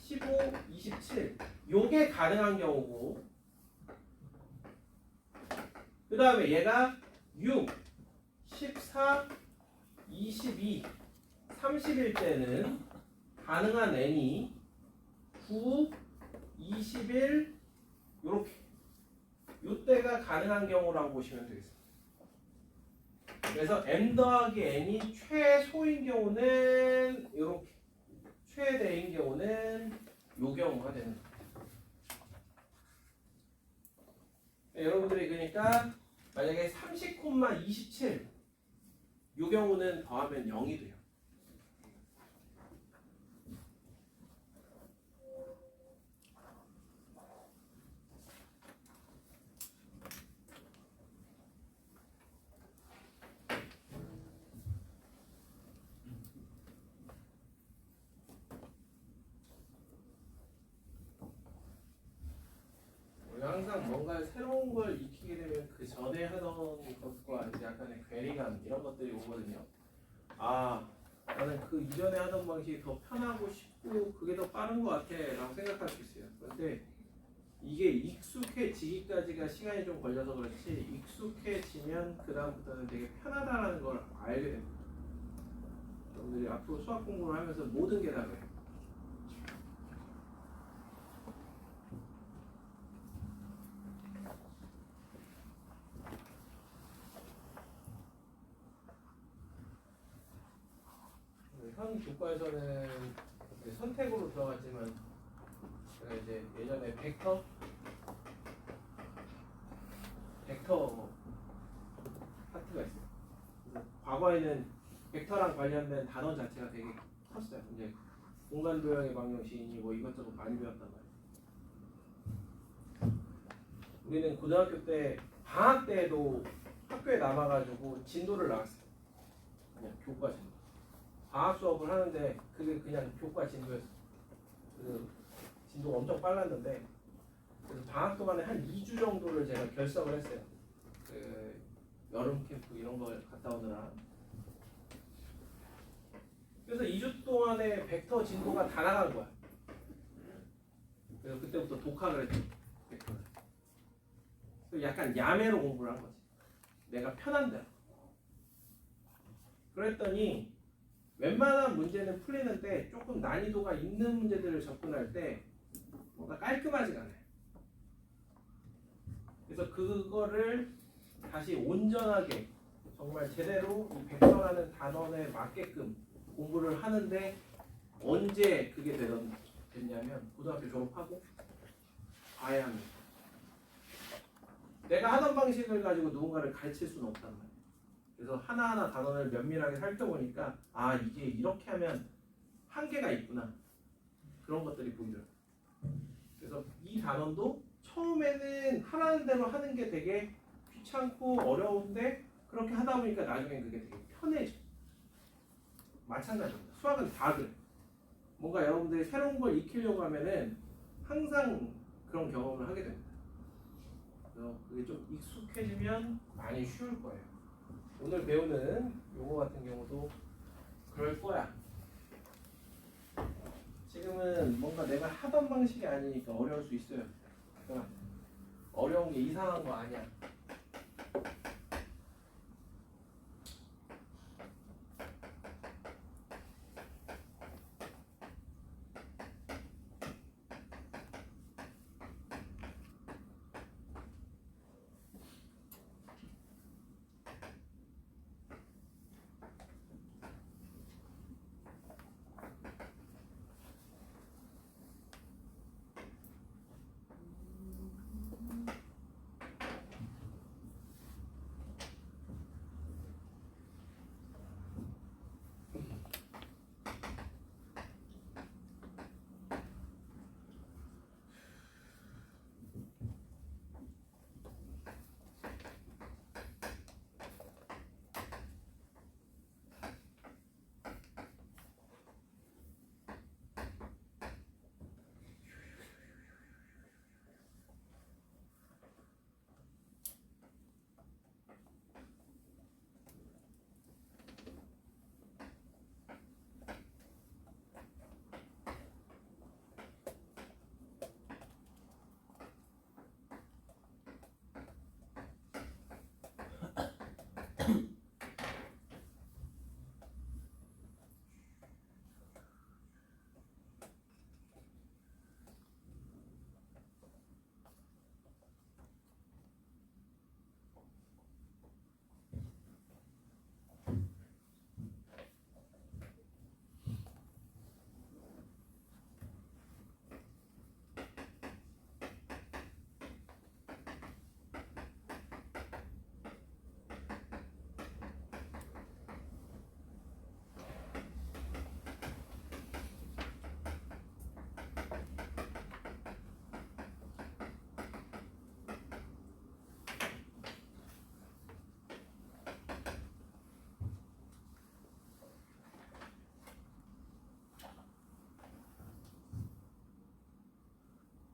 15, 27 요게 가능한 경우고 그 다음에 얘가 6, 14, 22, 30일 때는 가능한 n이 9, 21 요렇게 요때가 가능한 경우라고 보시면 되겠습니다. 그래서 m 더하기 n이 최소인 경우는 요렇게 최대인 경우는 요 경우가 되는 거예요. 여러분들이 그러니까 만약에 30,27 요 경우는 더하면 0이 돼요. 항상 뭔가 새로운 걸 익히게 되면 그 전에 하던 것과 이제 약간의 괴리감 이런 것들이 오거든요. 아, 나는 그 이전에 하던 방식이 더 편하고 쉽고 그게 더 빠른 것 같아 라고 생각할 수 있어요. 그런데 이게 익숙해지기까지가 시간이 좀 걸려서 그렇지 익숙해지면 그 다음부터는 되게 편하다라는 걸 알게 됩니다. 여러분들이 앞으로 수학 공부를 하면서 모든 게 다 그래요. 현 교과에서는 선택으로 들어갔지만 제가 이제 예전에 벡터 파트가 있어요. 그래서 과거에는 벡터랑 관련된 단어 자체가 되게 컸어요. 이제 공간 도형의 방정식이니 뭐 이것저것 많이 배웠단 말이에요. 우리는 고등학교 때 방학 때에도 학교에 남아가지고 진도를 나왔어요. 그냥 교과 진도. 방학 수업을 하는데 그게 그냥 교과 진도였어요. 그 진도가 엄청 빨랐는데 그래서 방학 동안에 한 2주 정도를 제가 결석을 했어요. 그 여름 캠프 이런 걸 갔다 오느라. 그래서 2주 동안에 벡터 진도가 다 나간 거야. 그래서 그때부터 독학을 했죠. 벡터를. 약간 야매로 공부를 한 거지. 내가 편한 대로. 그랬더니 웬만한 문제는 풀리는데 조금 난이도가 있는 문제들을 접근할 때 뭔가 깔끔하지가 않아요. 그래서 그거를 다시 온전하게 정말 제대로 이 벡터라는 단원에 맞게끔 공부를 하는데 언제 그게 됐냐면 고등학교 졸업하고 아예 합니다. 내가 하던 방식을 가지고 누군가를 가르칠 수는 없단 말이에요. 그래서 하나하나 단원을 면밀하게 살펴보니까 아 이게 이렇게 하면 한계가 있구나 그런 것들이 보이더라고요. 그래서 이 단원도 처음에는 하라는 대로 하는 게 되게 귀찮고 어려운데 그렇게 하다 보니까 나중엔 그게 되게 편해져. 마찬가지입니다. 수학은 다 그래. 뭔가 여러분들이 새로운 걸 익히려고 하면은 항상 그런 경험을 하게 됩니다. 그래서 그게 좀 익숙해지면 많이 쉬울 거예요. 오늘 배우는 용어 같은 경우도 그럴 거야. 지금은 뭔가 내가 하던 방식이 아니니까 어려울 수 있어요. 그러니까 어려운 게 이상한 거 아니야.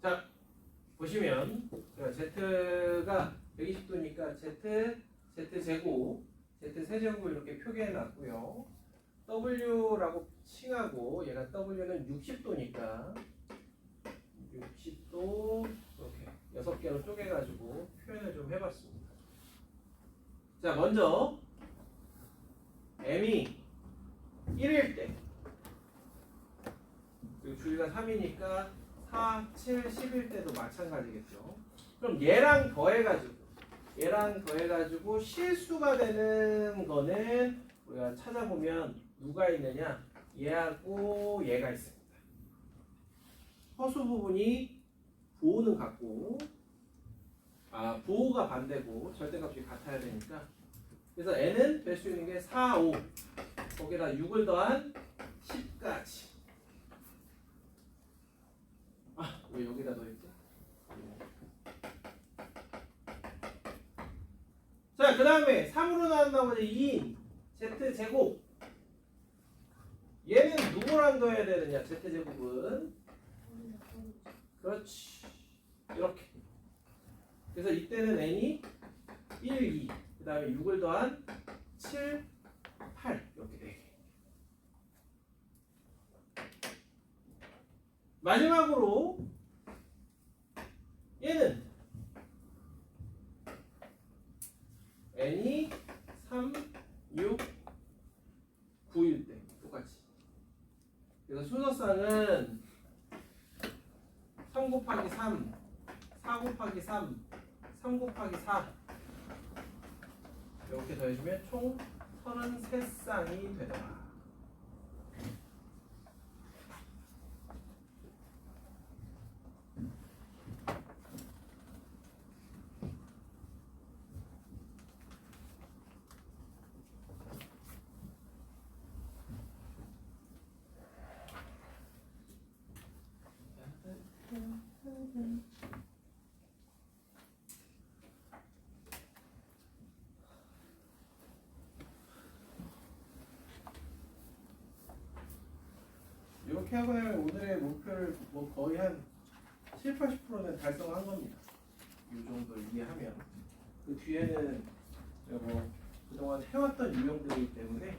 자, 보시면 Z가 120도니까 Z 세제곱 이렇게 표기해 놨고요. W라고 칭하고 얘가 W는 60도니까 60도 이렇게 6개로 쪼개가지고 표현을 좀 해봤습니다. 자, 먼저 M이 1일 때 그리고 주기가 3이니까 4, 7, 10일 때도 마찬가지겠죠. 그럼 얘랑 더해가지고 실수가 되는 거는 우리가 찾아보면 누가 있느냐? 얘하고 얘가 있습니다. 허수 부분이 부호는 같고 부호가 반대고 절대값이 같아야 되니까 그래서 n은 될 수 있는 게 4, 5 거기다 6을 더한 10까지 왜 여기다 넣었지? 자, 그 다음에 3으로 나온 나머지 2인 Z제곱 얘는 누구랑 더해야 되느냐? Z제곱은 그렇지 이렇게 그래서 이때는 n이 1, 2 그 다음에 6을 더한 7, 8 이렇게 되게 마지막으로 얘는 n이 3, 6, 9일 때 똑같이 그래서 순서상은 3 곱하기 3, 4 곱하기 3, 3 곱하기 4 이렇게 더해주면 총 33쌍이 되더라. 이렇게 하면 오늘의 목표를 뭐 거의 한 7, 80%는 달성한 겁니다. 이 정도 이해하면 그 뒤에는 뭐 그동안 해왔던 유형들이기 때문에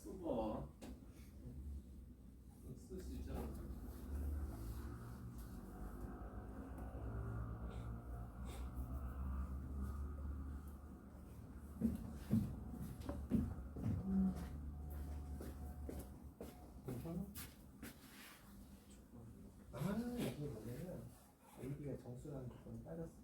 수고. 쓸 수 있잖아. 이게 뭐냐면 AB가 정수라는 건 따졌어.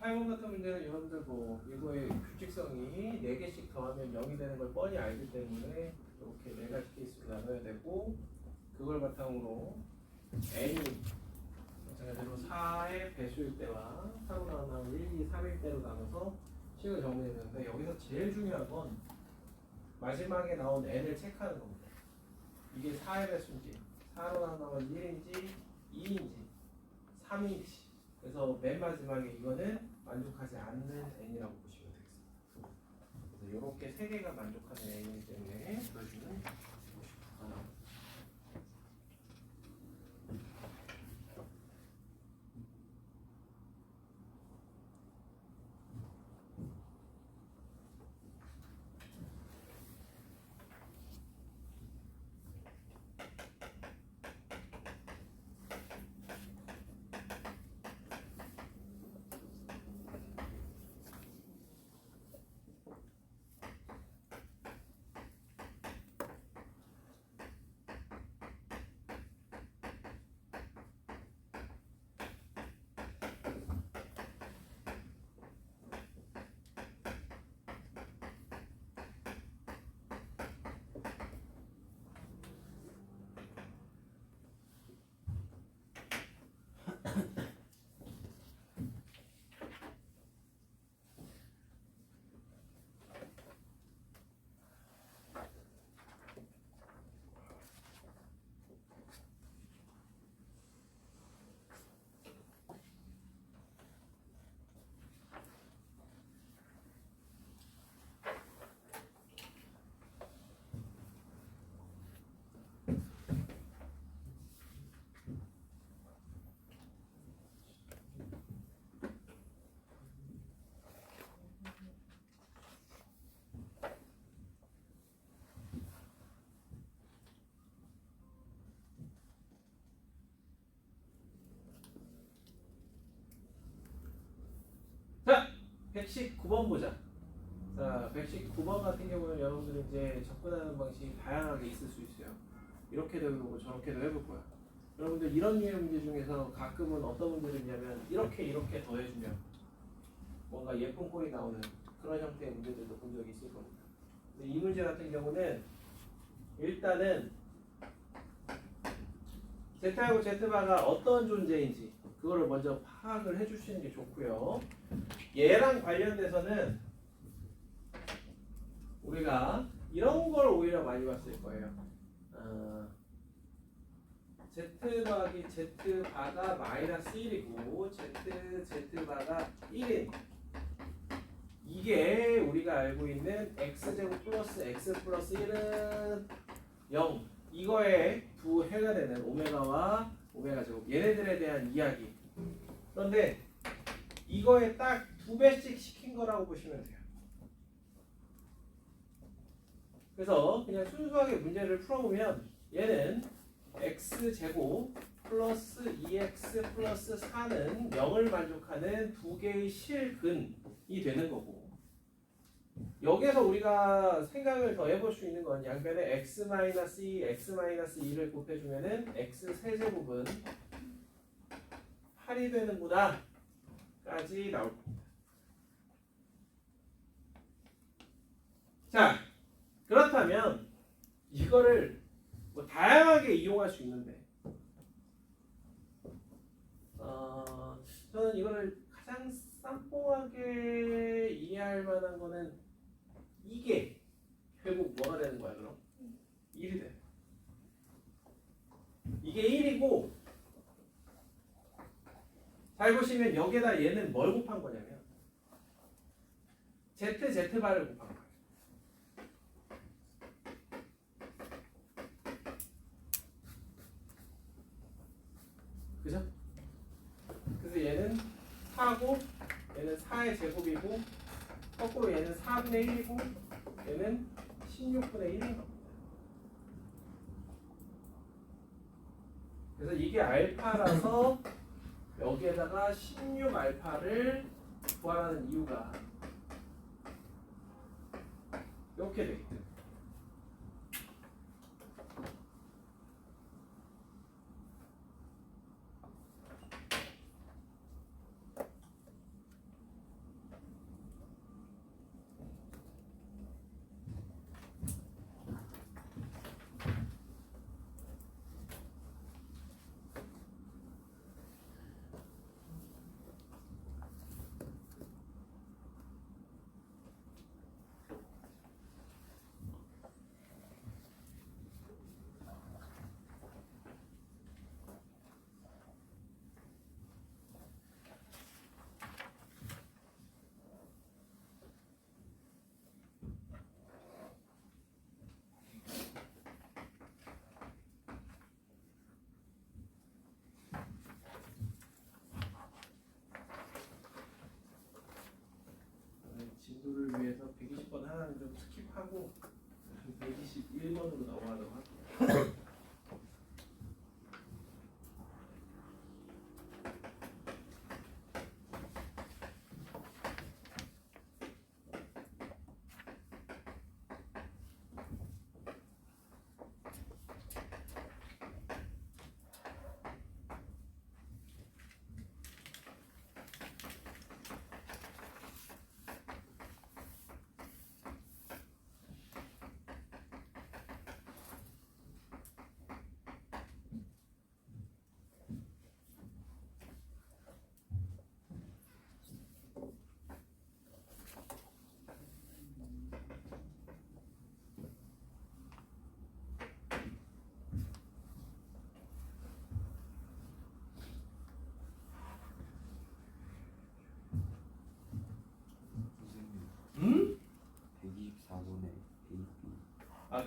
8번 같은 문제는 여러분들 뭐 이거의 규칙성이 4개씩 더하면 0이 되는 걸 뻔히 알기 때문에 이렇게 4가지 케이스로 나눠야 되고, 그걸 바탕으로 n이 마찬가지로 4의 배수일 때와 4로 나누면 1, 2, 3일 때로 나눠서 식을 정리해야 되는데, 여기서 제일 중요한 건 마지막에 나온 n을 체크하는 겁니다. 이게 4의 배수인지 4로 나누면 1인지 2인지 3인지. 그래서 맨 마지막에 이거는 만족하지 않는 n이라고 보시면 되겠습니다. 그래서 이렇게 세 개가 만족하는 n이기 때문에 보여주는 하나. 자, 119번 보자. 자, 119번 같은 경우는 여러분들이 이제 접근하는 방식이 다양하게 있을 수 있어요. 이렇게도 해보고 저렇게도 해볼 거야. 여러분들 이런 유형 문제 중에서 가끔은 어떤 문제를 있냐면 이렇게 더해주면 뭔가 예쁜 꼴이 나오는 그런 형태의 문제들도 본 적이 있을 겁니다. 근데 이 문제 같은 경우는 일단은 Z하고 Z바가 어떤 존재인지 그거를 먼저 파악을 해주시는 게 좋고요. 얘랑 관련돼서는 우리가 이런 걸 오히려 많이 봤을 거예요. Z 바가 마이너스 1이고 Z바가 1인, 이게 우리가 알고 있는 X제곱 플러스 X 플러스 1은 0, 이거에 부해가 되는 오메가와 오메가 제곱, 얘네들에 대한 이야기. 그런데 이거에 딱 2배씩 시킨 거라고 보시면 돼요. 그래서 그냥 순수하게 문제를 풀어보면 얘는 x제곱 플러스 2x 플러스 4는 0을 만족하는 두 개의 실근이 되는 거고, 여기에서 우리가 생각을 더 해볼 수 있는 건 양변에 x-2, x-2를 곱해주면은 x 세제곱은 8이 되는구나 까지 나올 겁니다. 자, 그렇다면 이거를 뭐 다양하게 이용할 수 있는데 저는 이거를 가장 쌈뽕하게 이해할 만한 거는 이게 결국 뭐가 되는 거야 그럼? 1이 돼. 이게 1이고, 잘 보시면 여기에다 얘는 뭘 곱한 거냐면 Z바를 곱한 거예요. 그죠? 그래서 얘는 4고 얘는 4의 제곱이고, 거꾸로 얘는 4분의 1이고 얘는 16분의 1인 겁니다. 그래서 이게 알파라서 여기에다가 16알파를 구하라는 이유가 이렇게 되겠죠.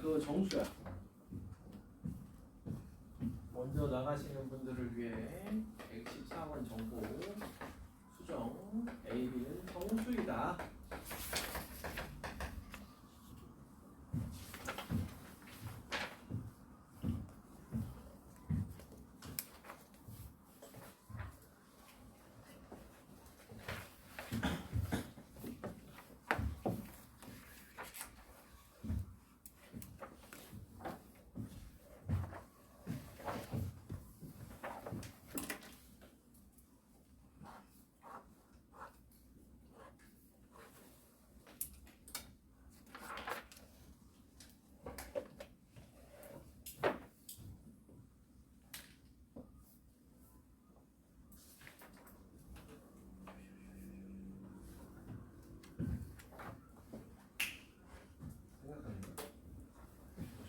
그거 정수야. 먼저 나가시는 분들을 위해 114번 정보 수정 AB는 정수이다.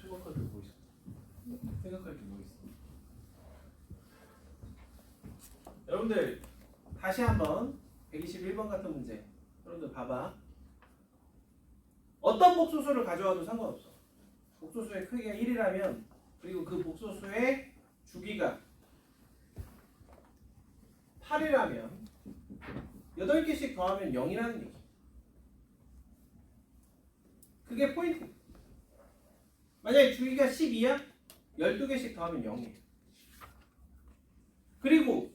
생각할 게 뭐 있어? 생각할 게 뭐 있어? 여러분들 다시 한번 121번 같은 문제. 여러분들 봐봐. 어떤 복소수를 가져와도 상관없어. 복소수의 크기가 1이라면 그리고 그 복소수의 주기가 8이라면 8개씩 더하면 0이라는 얘기. 그게 포인트. 만약에 주기가 12야? 12개씩 더하면 0이에요. 그리고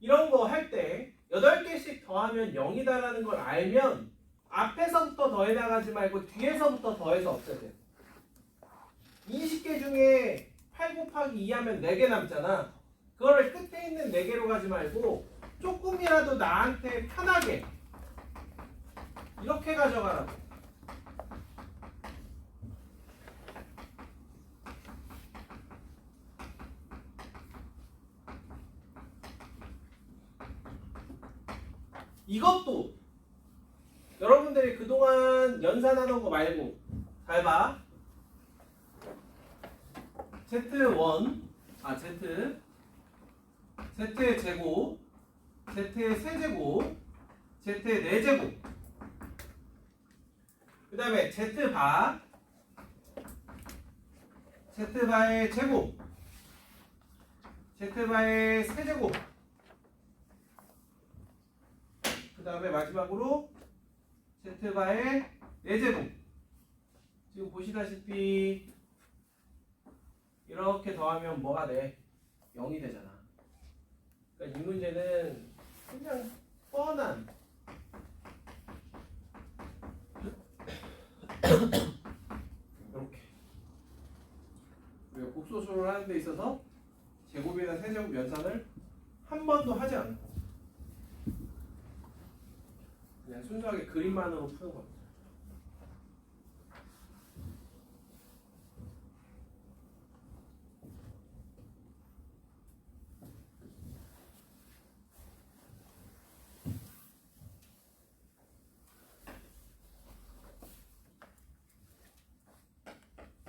이런 거 할 때 8개씩 더하면 0이다라는 걸 알면 앞에서부터 더해 나가지 말고 뒤에서부터 더해서 없애야 돼요. 20개 중에 8 곱하기 2 하면 4개 남잖아. 그거를 끝에 있는 4개로 가지 말고 조금이라도 나한테 편하게 이렇게 가져가라고. 이것도 여러분들이 그동안 연산하던 거 말고 잘 봐. Z1 Z의 제곱, Z의 세제곱, Z의 4제곱, 그 다음에 Z바, Z바의 제곱, Z바의 세제곱, 그 다음에 마지막으로 Z바의 4제곱. 지금 보시다시피 이렇게 더하면 뭐가 돼? 0이 되잖아. 그러니까 이 문제는 그냥 뻔한 이렇게 우리가 복소수를 하는 데 있어서 제곱이나 세제곱 연산을 한 번도 하지 않고 그냥 순수하게 그림만으로 푸는 겁니다.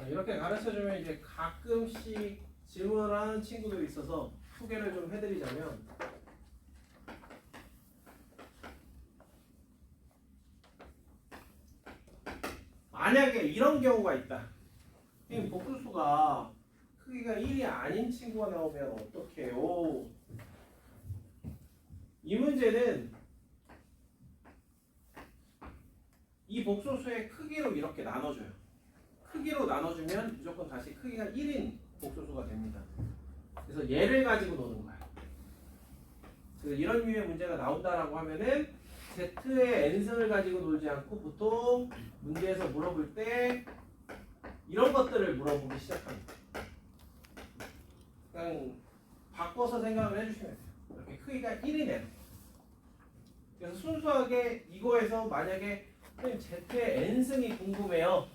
이렇게 가르쳐주면 이제 가끔씩 질문을 하는 친구들이 있어서 소개를 좀 해드리자면, 만약에 이런 경우가 있다. 복소수가 크기가 1이 아닌 친구가 나오면 어떡해요? 이 문제는 이 복소수의 크기로 이렇게 나눠줘요. 크기로 나눠주면 무조건 다시 크기가 1인 복소수가 됩니다. 그래서 얘를 가지고 노는 거야. 그래서 이런 류의 문제가 나온다라고 하면은 Z의 n승을 가지고 놀지 않고 보통 문제에서 물어볼 때 이런 것들을 물어보기 시작합니다. 그냥 바꿔서 생각을 해주시면 돼요. 이렇게 크기가 1이네요. 그래서 순수하게 이거에서 만약에 Z의 n승이 궁금해요.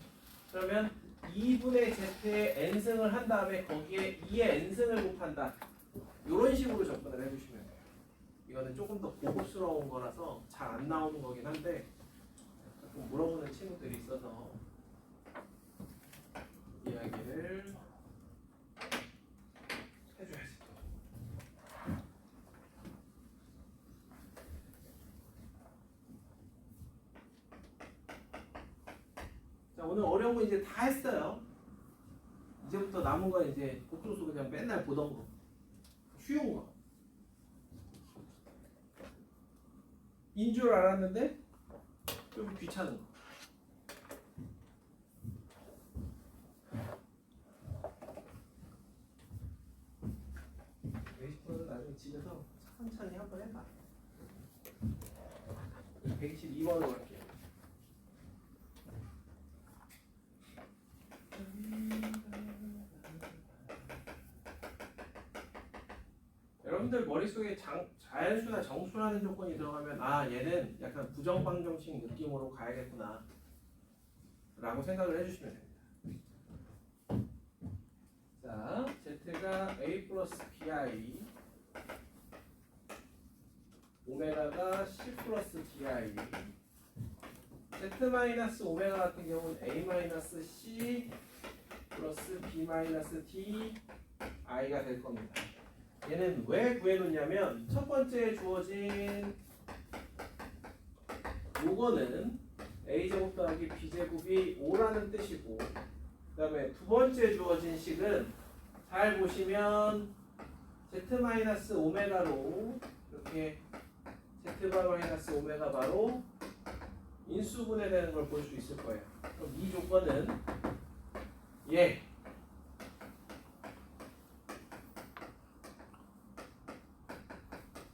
그러면 2분의 Z의 n승을 한 다음에 거기에 2의 n승을 곱한다. 이런 식으로 접근을 해주시면 돼요. 이거는 조금 더 고급스러운 거라서 잘 안 나오는 거긴 한데 가끔 물어보는 친구들이 있어서 이야기를 해줘야지. 오늘 어려운 거 이제 다 했어요. 이제부터 남은 건 이제 복도수 그냥 맨날 보던 거. 쉬운 거. 인 줄 알았는데 좀 귀찮은 거. 베이스볼은 나중에 집에서 천천히 한번 해봐. 122번으로 갈게요. 여러분들 머릿속에 자연수나 정수라는 조건이 들어가면 아 얘는 약간 부정방정식 느낌으로 가야겠구나 라고 생각을 해주시면 됩니다. 자, Z가 A 플러스 BI, 오메가가 C 플러스 DI, Z 마이너스 오메가 같은 경우는 A 마이너스 C 플러스 B 마이너스 D I가 될 겁니다. 얘는 왜 구해놓냐면 첫 번째 주어진 요거는 A제곱 더하기 B제곱이 5라는 뜻이고, 그 다음에 두 번째 주어진 식은 잘 보시면 Z 마이너스 오메가로 이렇게 Z바 마이너스 오메가 바로 인수분해되는 걸 볼 수 있을 거예요. 그럼 이 조건은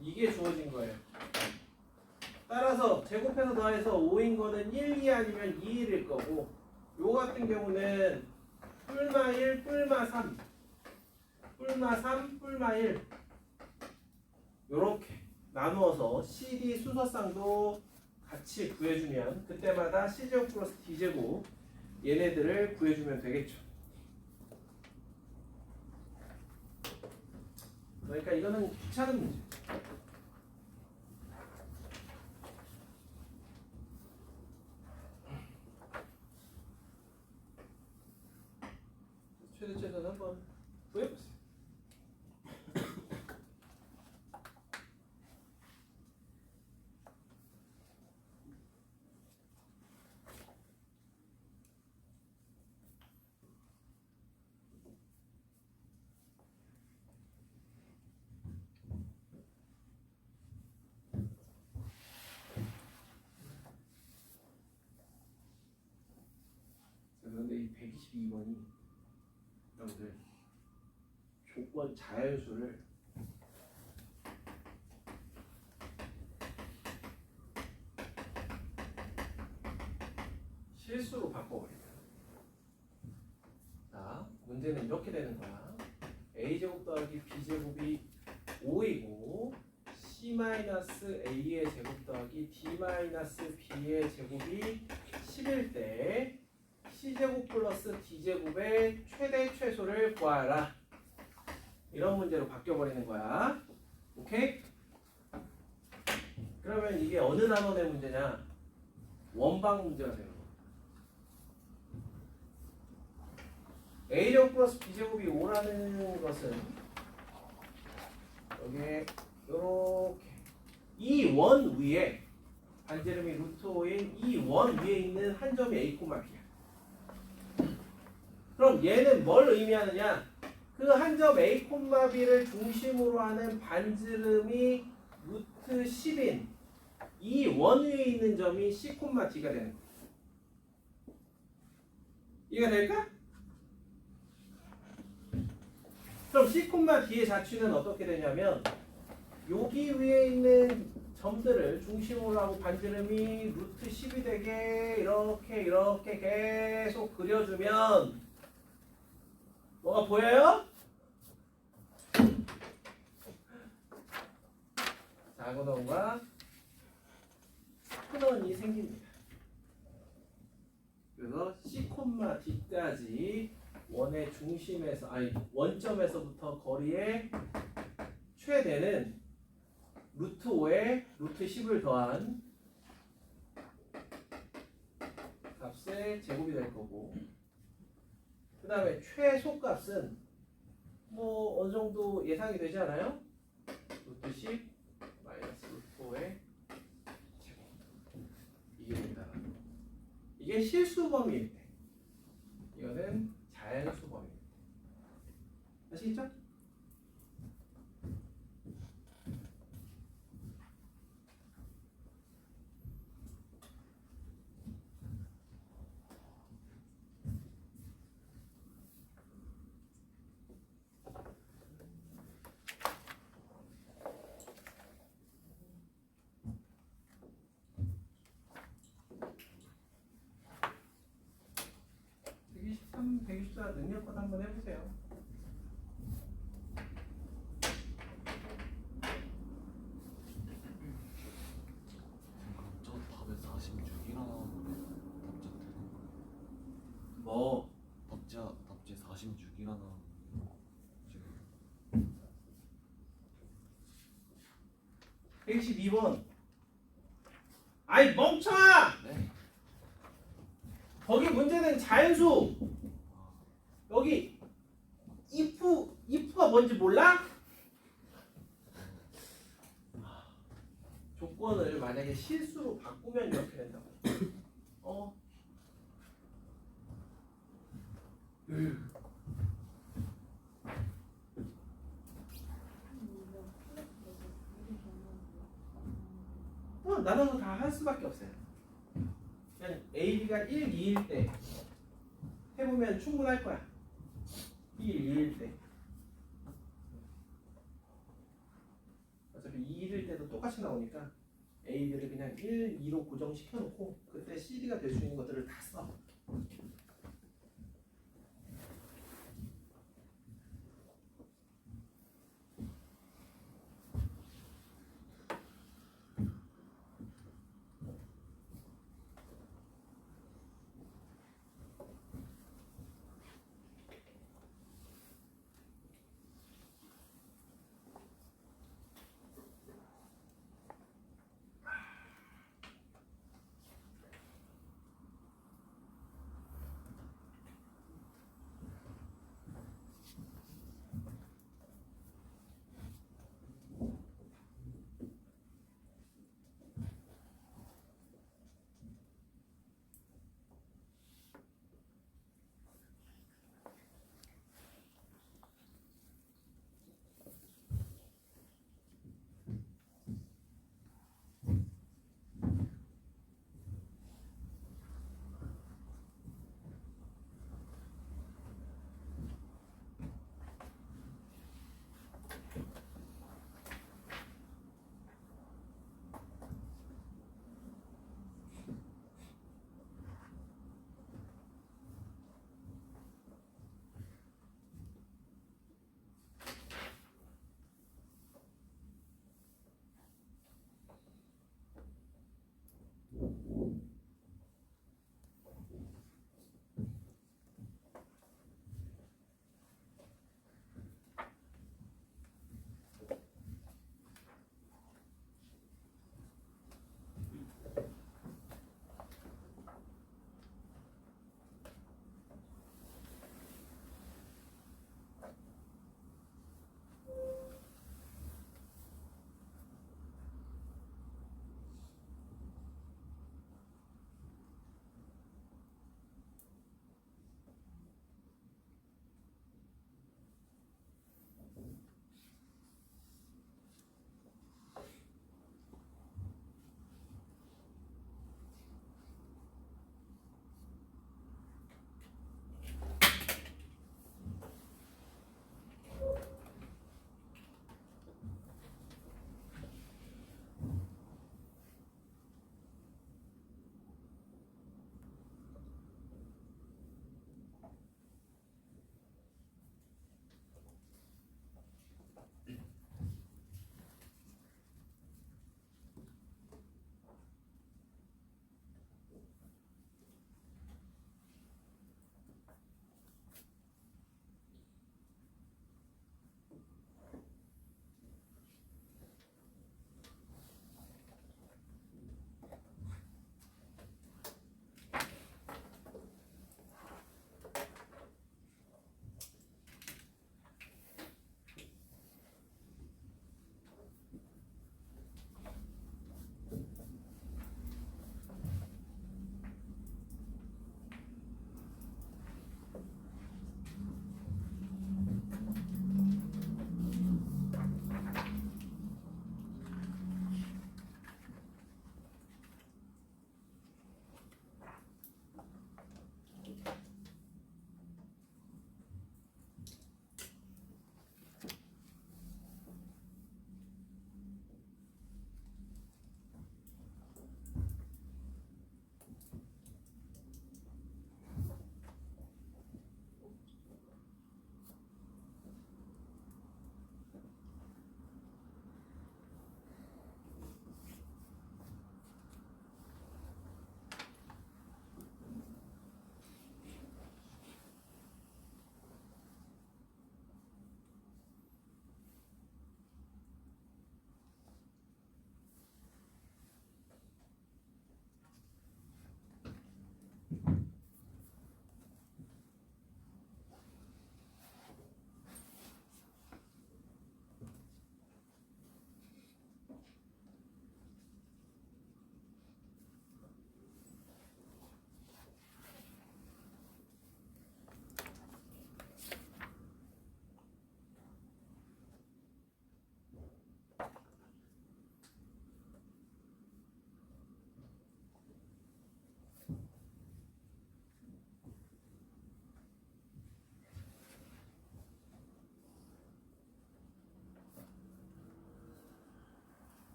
이게 주어진 거예요. 따라서 제곱해서 더해서 5인 거는 1, 2 아니면 2, 1일 거고, 요 같은 경우는 뿔마 1, 뿔마 3, 뿔마 3, 뿔마 1 요렇게 나누어서 CD 수서쌍도 같이 구해주면 그때마다 C제곱 플러스 D제곱 얘네들을 구해주면 되겠죠. 그러니까 이거는 귀찮은 문제. 최대체는 한번 구해보세요. 그런데 이 122번이 여러분들 조건 자연수를 실수로 바꿔버립니다. 자, 문제는 이렇게 되는 거야. A제곱 더하기 B제곱이 5이고 C-A의 제곱 더하기 D-B의 제곱이 10일 때 C제곱 플러스 D제곱의 최대 최소를 구하라. 이런 문제로 바뀌어버리는 거야. 오케이? 그러면 이게 어느 단원의 문제냐? 원방 문제가 되는 거야. A제곱 플러스 B제곱이 5라는 것은 여기에 요렇게 이 원 위에 반지름이 루트 5인 이 원 위에 있는 한 점이 A, B야. 그럼 얘는 뭘 의미하느냐? 그 한 점 A, B를 중심으로 하는 반지름이 루트 10인 이 원 위에 있는 점이 C, D가 되는 거야. 이해가 될까? 그럼 C, D의 자취는 어떻게 되냐면 여기 위에 있는 점들을 중심으로 하고 반지름이 루트 10이 되게 이렇게 계속 그려주면 뭐가 보여요? 작은 원과 큰 원이 생깁니다. 그래서 C, D까지 원의 중심에서 원점에서부터 거리의 최대는 루트 5에 루트 10을 더한 값의 제곱이 될 거고, 그 다음에 최소값은 뭐 어느 정도 예상이 되지 않아요? 루트 10 마이너스 루트 5의 제곱. 이게 된다. 이게 실수 범위일 때. 이거는 자연수 범위입니다. 아시겠죠? (123) (124) 능력껏 한번 해보세요. 저 답에 46이라 나오는데 답자 틀린 거. 뭐 답제 46이라 나오는데 지금 112번. 아이 멍청아! 네. 거기 문제는 자연수. 여기 if가 뭔지 몰라? 조건을 만약에 실수로 바꾸면 이렇게 된다고. 나눠서 다 할 수밖에 없어요. 그냥 A, B가 1, 2일 때 해보면 충분할 거야. 1, 2일 때. 어차피 2일 때도 똑같이 나오니까 A들을 그냥 1, 2로 고정시켜놓고 그때 CD가 될 수 있는 것들을 다 써.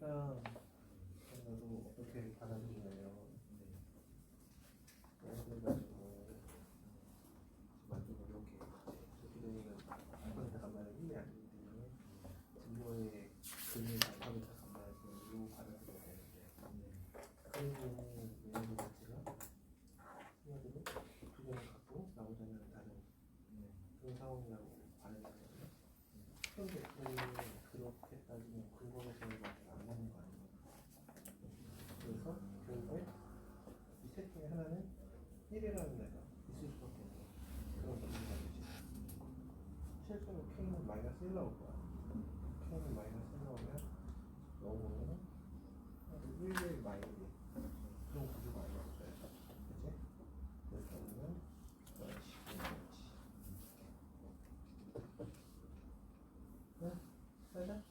하니까 저도 어떻게 받아들이나요? 그래가지고 정말 좀 어렵게 기동이는 알파벳 간말을 힘이 안 되기 때문에 진로의 근육 알파벳 간말을 받아들여야 되는데 그리고 얘네들 자체가 친구들은 두 개를 갖고 나오자는 다른 그런 상황이라고 받아들였거든요. 그런데 그렇게 따지면 근거로 저희밖에 안 맞는 거 아니에요? 그래서 결국에 이 셋 중에 하나는 1이라는 데가 있을 수밖에 없는 그런 기준이 되지. 실제로 K는 마이너스 1 나올 거야. K는 마이너스 1 나오면 너무 1대 마이너스 그런 구조가 아니었어요. 그치? 그래서 우리는 그런 식으로 했지. 네? 살자?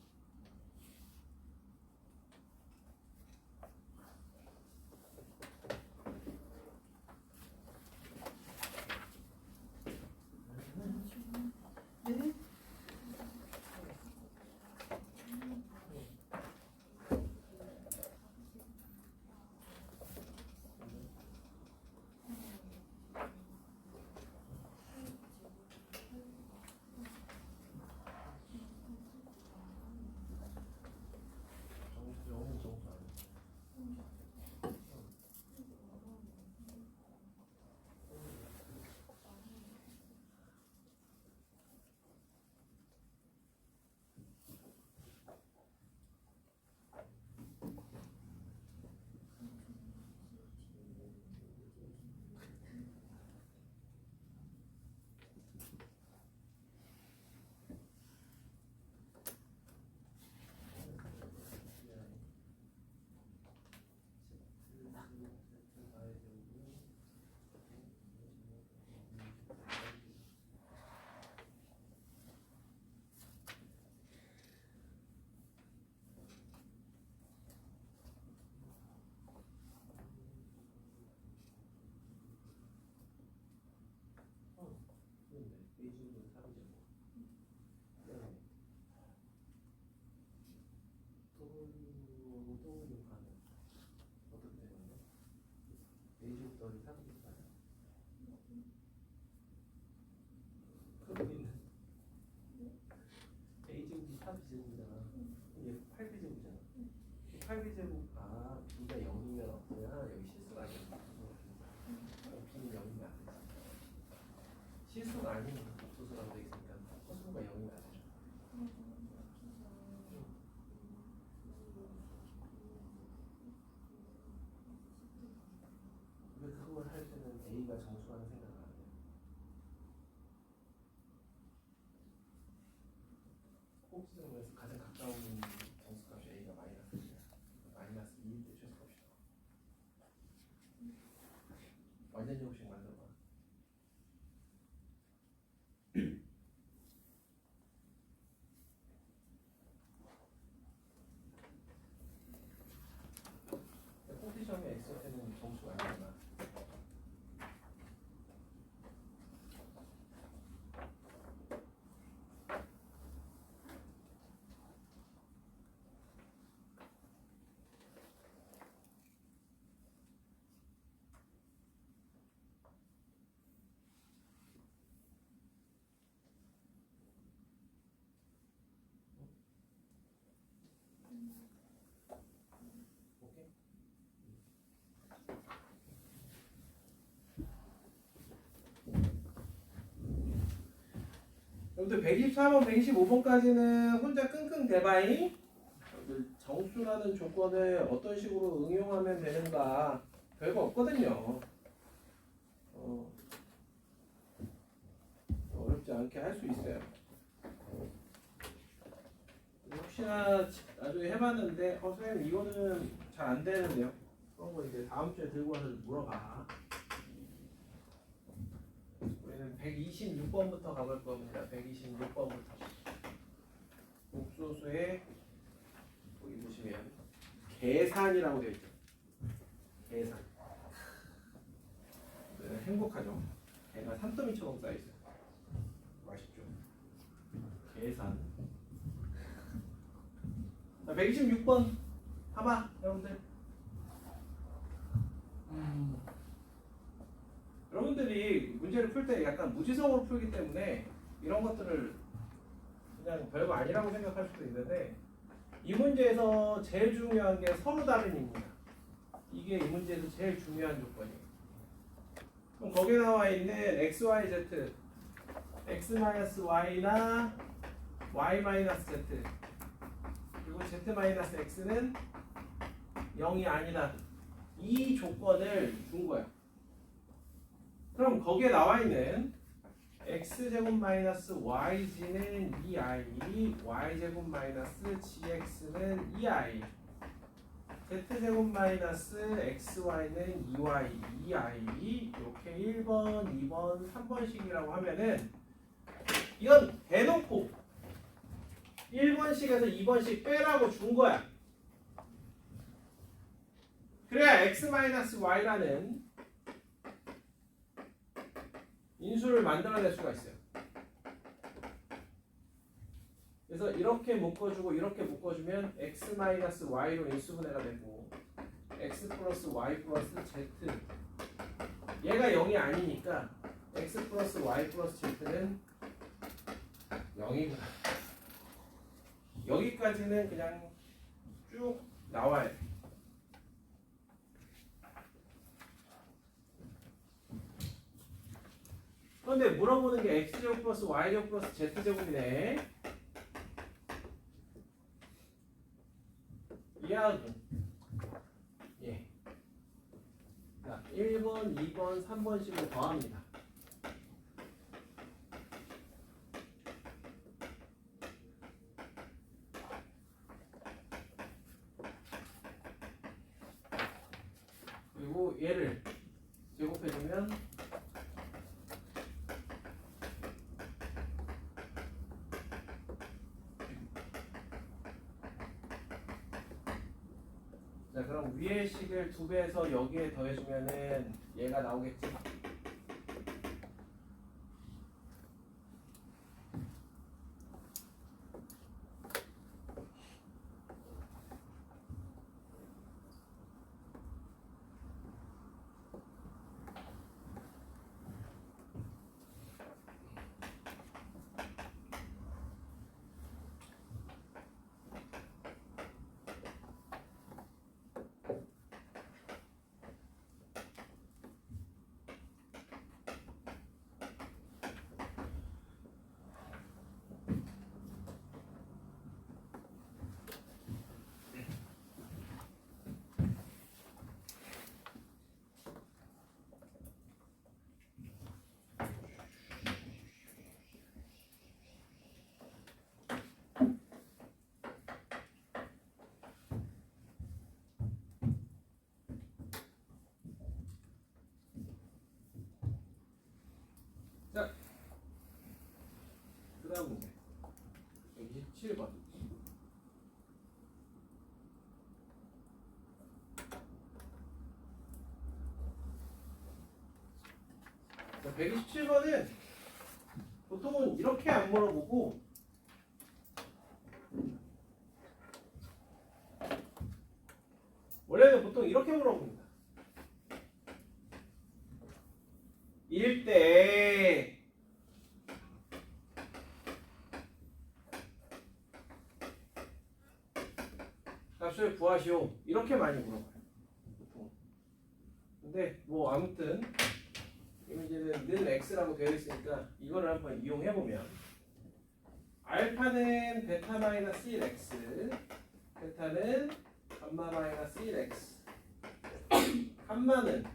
영은 정수 아니야. 그런데 베이징도 사람이잖아. 그다음에 동물로 가는 어떻게 되나요? 베이징 떨이 사람이 가요. 그러면 베이징이 4비제곱이잖아. 이게 8비제곱이잖아. 8비제곱 B가 0이면 없어야 여기 실수가 아니야. B는 0이면 안 되지. 실수가 아닌 복수수라고 되어 있으니까 허수가 0이면 안 되죠. 근데 그걸 할 때는 A가 정수라는 생각을 안 해요. 꼭지점에서 가장 가까운 정수값이 A가 마이너스 1이야. 마이너스 2일 때 최소값이 나와. 완전 제곱식 만들어봐. 꼭지점의 X한테는 정수가 아니잖아. 오케이? 여러분들 124번, 125번까지는 혼자 끙끙 대바잉. 정수라는 조건을 어떤 식으로 응용하면 되는가 별거 없거든요. 어렵지 않게 할 수 있어요. 혹시나 나중에 해봤는데 선생님 이거는 잘 안 되는데요. 그런 거 이제 다음 주에 들고 와서 물어봐. 우리는 126번부터 가볼 겁니다. 126번부터 복소수의 여기 보시면 계산이라고 되어 있죠. 계산. 네, 행복하죠. 걔가 산더미처럼 쌓여 있어요. 맛있죠. 계산. 자, 126번 봐봐 여러분들. 여러분들이 문제를 풀 때 약간 무지성으로 풀기 때문에 이런 것들을 그냥 별거 아니라고 생각할 수도 있는데 이 문제에서 제일 중요한 게 서로 다른입니다. 이게 이 문제에서 제일 중요한 조건이에요. 그럼 거기에 나와 있는 x, y, z x-y나 y-z 그리고 z-x는 0이 아니다. 이 조건을 준 거야. 그럼 거기에 나와 있는 x제곱 마이너스 yg는 2i, y제곱 마이너스 gx는 2i, z제곱 마이너스 xy는 2y, 2i 이렇게 1번, 2번, 3번식이라고 하면은 이건 대놓고 1번식에서 2번식 빼라고 준 거야. 그래야 x-y라는 인수를 만들어낼 수가 있어요. 그래서 이렇게 묶어주고 이렇게 묶어주면 x-y로 인수분해가 되고 x 플러스 y 플러스 z 얘가 0이 아니니까 x 플러스 y 플러스 z는 0이구나. 여기까지는 그냥 쭉 나와야 돼. 그런데 물어보는 게 x제곱 플러스 y제곱 플러스 z제곱이네. 이해하고. 예. 자, 1번, 2번, 3번씩을 더합니다. 그리고 얘를 제곱해주면 자 그럼 위의 식을 2배해서 여기에 더해주면은 얘가 나오겠지? 자, 그 다음 문제 127번. 자, 127번은 보통은 이렇게 안 물어보고 원래는 보통 이렇게 물어봅니다. 1대 값을 구하시오. 이렇게 많이 물어봐요. 보통. 근데 뭐 아무튼 이 문제는 는 x라고 되어 있으니까 이거를 한번 이용해 보면 알파는 베타 마이너스 1x, 베타는 감마 마이너스 1x, 감마는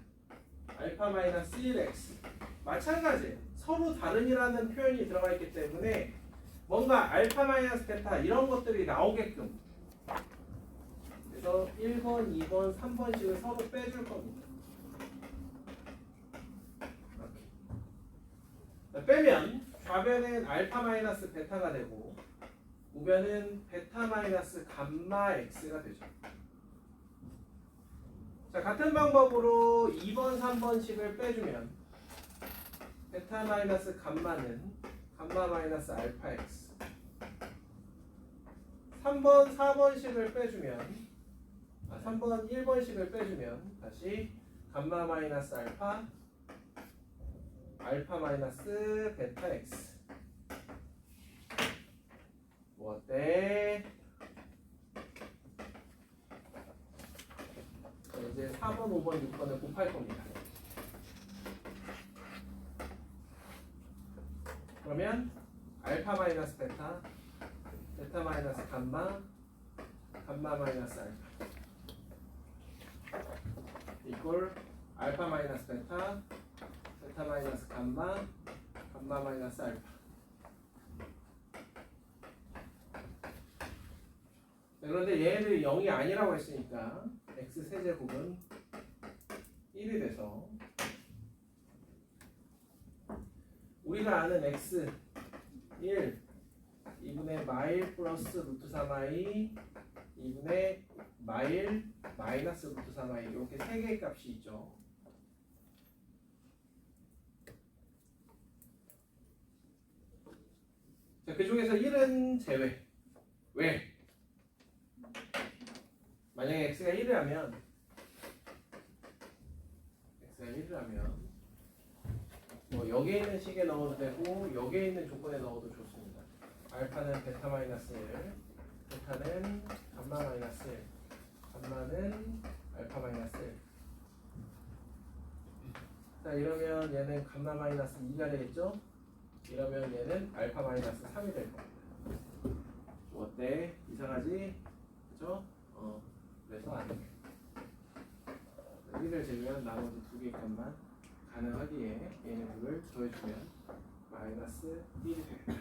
알파 마이너스 1x. 마찬가지예요. 서로 다른이라는 표현이 들어가 있기 때문에 뭔가 알파 마이너스 베타 이런 것들이 나오게끔 그래서 1번, 2번, 3번씩을 서로 빼줄 겁니다. 이렇게. 빼면 좌변은 알파 마이너스 베타가 되고 우변은 베타 마이너스 감마 x가 되죠. 자, 같은 방법으로 2번, 3번씩을 빼주면 베타 마이너스 감마는 감마 마이너스 알파 x 3번, 4번씩을 빼주면 3번 1번식을 빼주면 다시 감마 마이너스 알파 알파 마이너스 베타 x 뭐 어때? 자, 이제 4번, 5번, 6번을 곱할 겁니다. 그러면 알파 마이너스 베타 베타 마이너스 감마 감마 마이너스 알파 이꼴 알파 마이너스 베타 베타 마이너스 감마 감마 마이너스 알파. 그런데 얘네들이 0이 아니라고 했으니까 x 세제곱은 1이 돼서 우리가 아는 x 1 2분의 마일 플러스 루트 3i 2분의 마일 마이너스 루트 3i 이렇게 세 개의 값이 있죠. 자, 그 중에서 1은 제외. 왜? 만약에 x가 1이라면 뭐 여기에 있는 식에 넣어도 되고 여기에 있는 조건에 넣어도 좋습니다. 알파는 베타 마이너스 1, 베타는 감마 마이너스 1, 감마는 알파 마이너스 1. 자, 이러면 얘는 감마 마이너스 2가 되겠죠? 이러면 얘는 알파 마이너스 3이 될 겁니다. 어때? 이상하지? 그죠? 그래서 안 돼. 1을 재면 나머지 두 개의 값만 가능하기에 얘네들을 더해주면 마이너스 1이 돼요.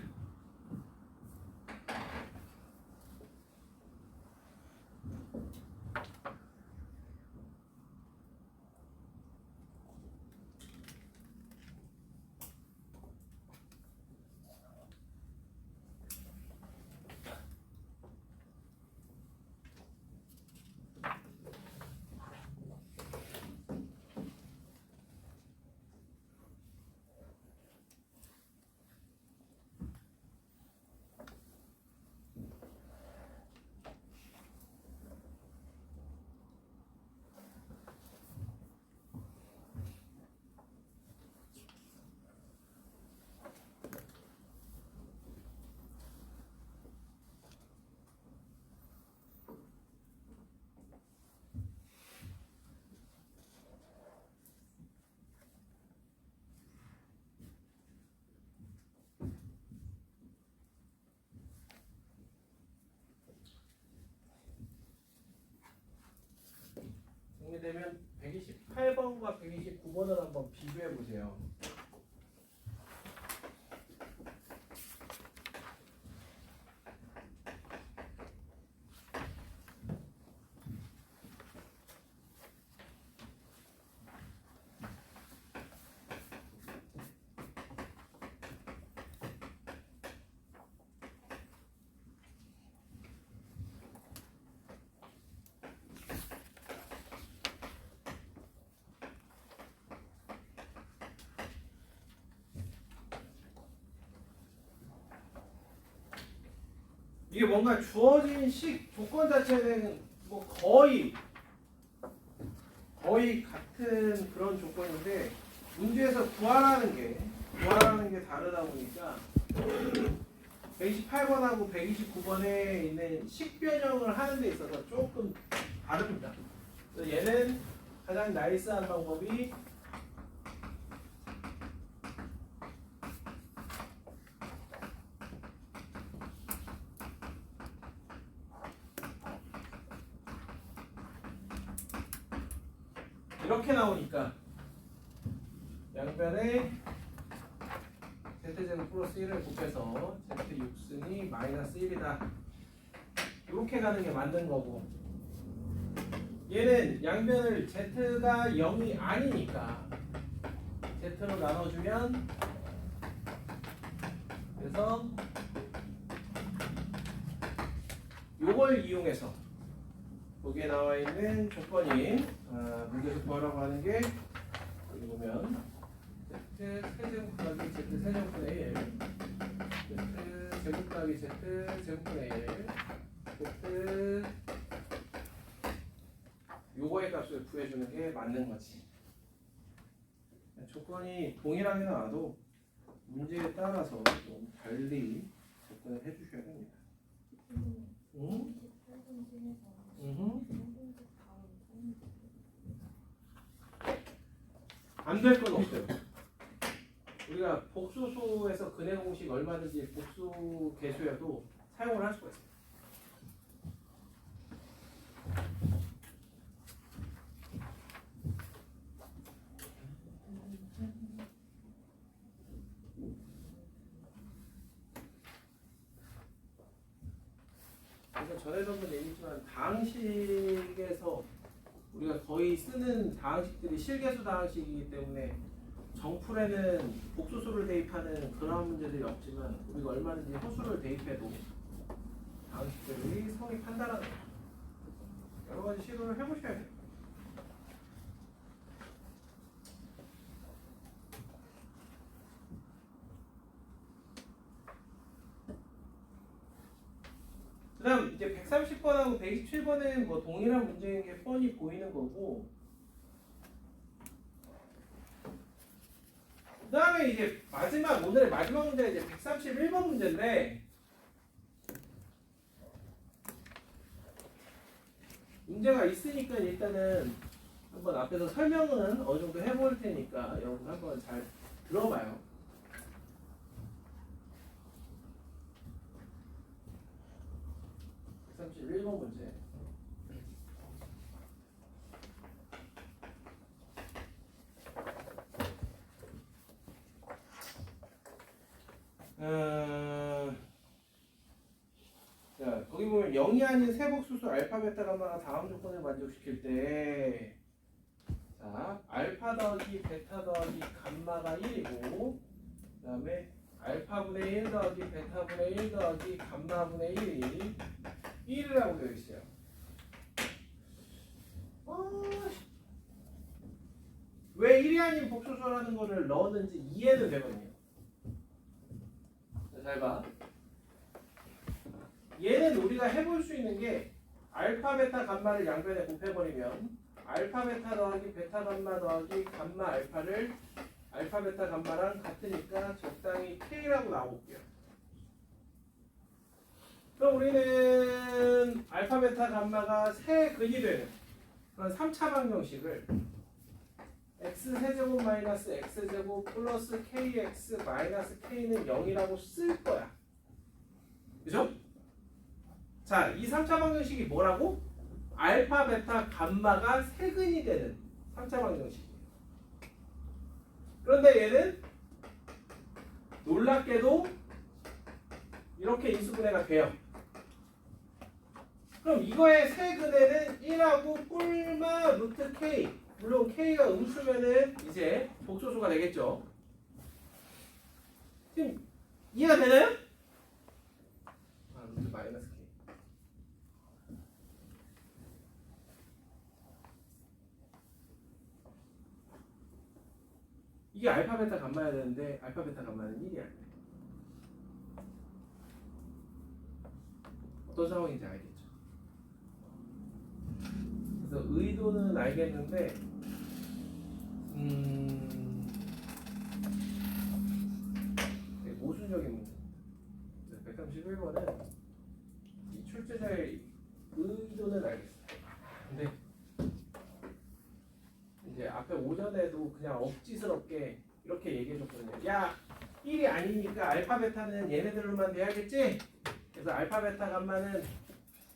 정리되면 128번과 129번을 한번 비교해 보세요. 이게 뭔가 주어진 식 조건 자체는 뭐 거의 같은 그런 조건인데 문제에서 구하라는 게 다르다 보니까 128번하고 129번에 있는 식 변형을 하는 데 있어서 조금 다릅니다. 그래서 얘는 가장 나이스한 방법이 이렇게 나오니까 양변에 z제곱 플러스 1을 곱해서 z6승이 마이너스 1이다 이렇게 가는 게 맞는 거고, 얘는 양변을 z가 0이 아니니까 z로 나눠주면 그래서 요걸 이용해서 거기에 나와 있는 조건인 문제에서 구하라고 하는 게 여기 보면 z 세제곱 더하기 z 세제곱분의 1 z 제곱 더하기 z 제곱분의 1 z 요거의 값을 구해주는 게 맞는 거지. 조건이 동일하게 나와도 문제에 따라서 좀 달리 접근을 해주셔야 됩니다. 응? 28번 중에서 응? 3번째 다음 3번째 안 될 건 없어요. 우리가 복수수에서 근해 공식 얼마든지 복수 계수여도 사용을 할 수가 있어요. 그래서 전에도 얘기했지만 다항식에서 우리가 거의 쓰는 다항식들이 실계수 다항식이기 때문에 정풀에는 복수수를 대입하는 그런 문제들이 없지만 우리가 얼마든지 허수를 대입해도 다항식들이 성립한다는 거죠. 여러 가지 시도를 해보셔야 돼요. 그 다음 이제 130번하고 127번은 뭐 동일한 문제인 게 뻔히 보이는 거고, 그 다음에 이제 오늘의 마지막 문제가 이제 131번 문제인데, 문제가 있으니까 일단은 한번 앞에서 설명은 어느 정도 해볼 테니까 여러분 한번 잘 들어봐요. (131번) 문제. 자, 거기 보면 0이 아닌 세복수수 알파 베타 감마가 다음 조건을 만족시킬 때, 자, 알파 더하기 베타 더하기 감마가 1이고, 그 다음에 알파분의 1 더하기 베타분의 1 더하기 감마분의 1이 1이라고 되어 있어요. 왜 1이 아닌 복수수라는 거를 넣었는지 이해는 되거든요. 자, 잘 봐. 얘는 우리가 해볼 수 있는 게 알파 베타 감마를 양변에 곱해버리면 알파 베타 더하기 베타 감마 더하기 감마 알파를 알파 베타 감마랑 같으니까 적당히 K라고 나올게요. 그럼 우리는 알파 베타 감마가 세 근이 되는 그런 3차 방정식을 x세제곱 마이너스 x제곱 플러스 kx 마이너스 k는 0이라고 쓸 거야. 그죠? 자, 이 3차 방정식이 뭐라고? 알파 베타 감마가 세근이 되는 3차 방정식이에요. 그런데 얘는 놀랍게도 이렇게 인수분해가 돼요. 그럼 이거의 세근에는 1하고 뿔마 루트 k, 물론 k가 음수면은 이제 복소수가 되겠죠. 지금 이해가 되나요? 루트 마이너스 k. 이게 알파 베타 감마야 되는데 알파 베타 감마는 1이 아니에요. 어떤 상황인지 알겠죠? 그래서 의도는 알겠는데 되게 모순적인 문제. 131번은 이 출제자의 의도는 알겠어요. 근데 이제 앞에 오전에도 그냥 억지스럽게 이렇게 얘기해줬거든요. 야, 1이 아니니까 알파 베타는 얘네들로만 돼야겠지? 그래서 알파 베타 감마는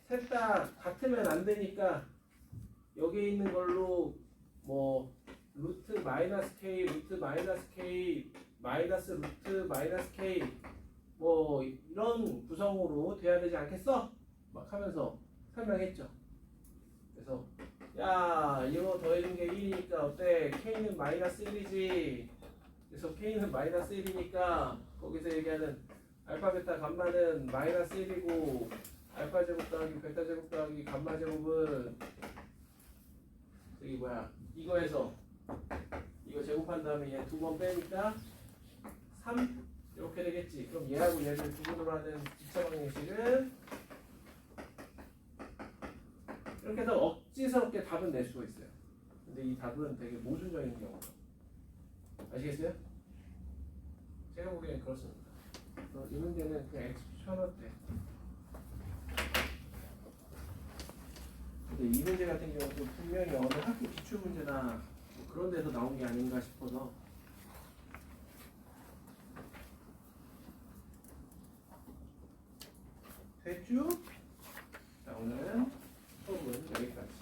셋 다 같으면 안 되니까 여기 있는 걸로 뭐 루트 마이너스 k, 루트 마이너스 k, 마이너스 루트 마이너스 k 뭐 이런 구성으로 돼야 되지 않겠어? 막 하면서 설명했죠. 그래서 야, 이거 더해준 게 1이니까 어때? k는 마이너스 1이지. 그래서 k는 마이너스 1이니까 거기서 얘기하는 알파 베타 감마는 마이너스 1이고 알파 제곱 더하기 베타 제곱 더하기 감마 제곱은 저기 뭐야, 이거에서 이거 제곱한 다음에 얘 두 번 빼니까 3 이렇게 되겠지. 그럼 얘하고 얘를 두 분으로 하는 2차 방정식은 이렇게 해서 억지스럽게 답은 낼 수가 있어요. 근데 이 답은 되게 모순적인 경우다. 아시겠어요? 제가 보기엔 그렇습니다. 이 문제는 그냥 X 쳐넣대. 근데 이 문제 같은 경우도 분명히 어느 학교 기출 문제나 뭐 그런 데서 나온 게 아닌가 싶어서 됐죠? 자, 오늘은 수업은 여기까지.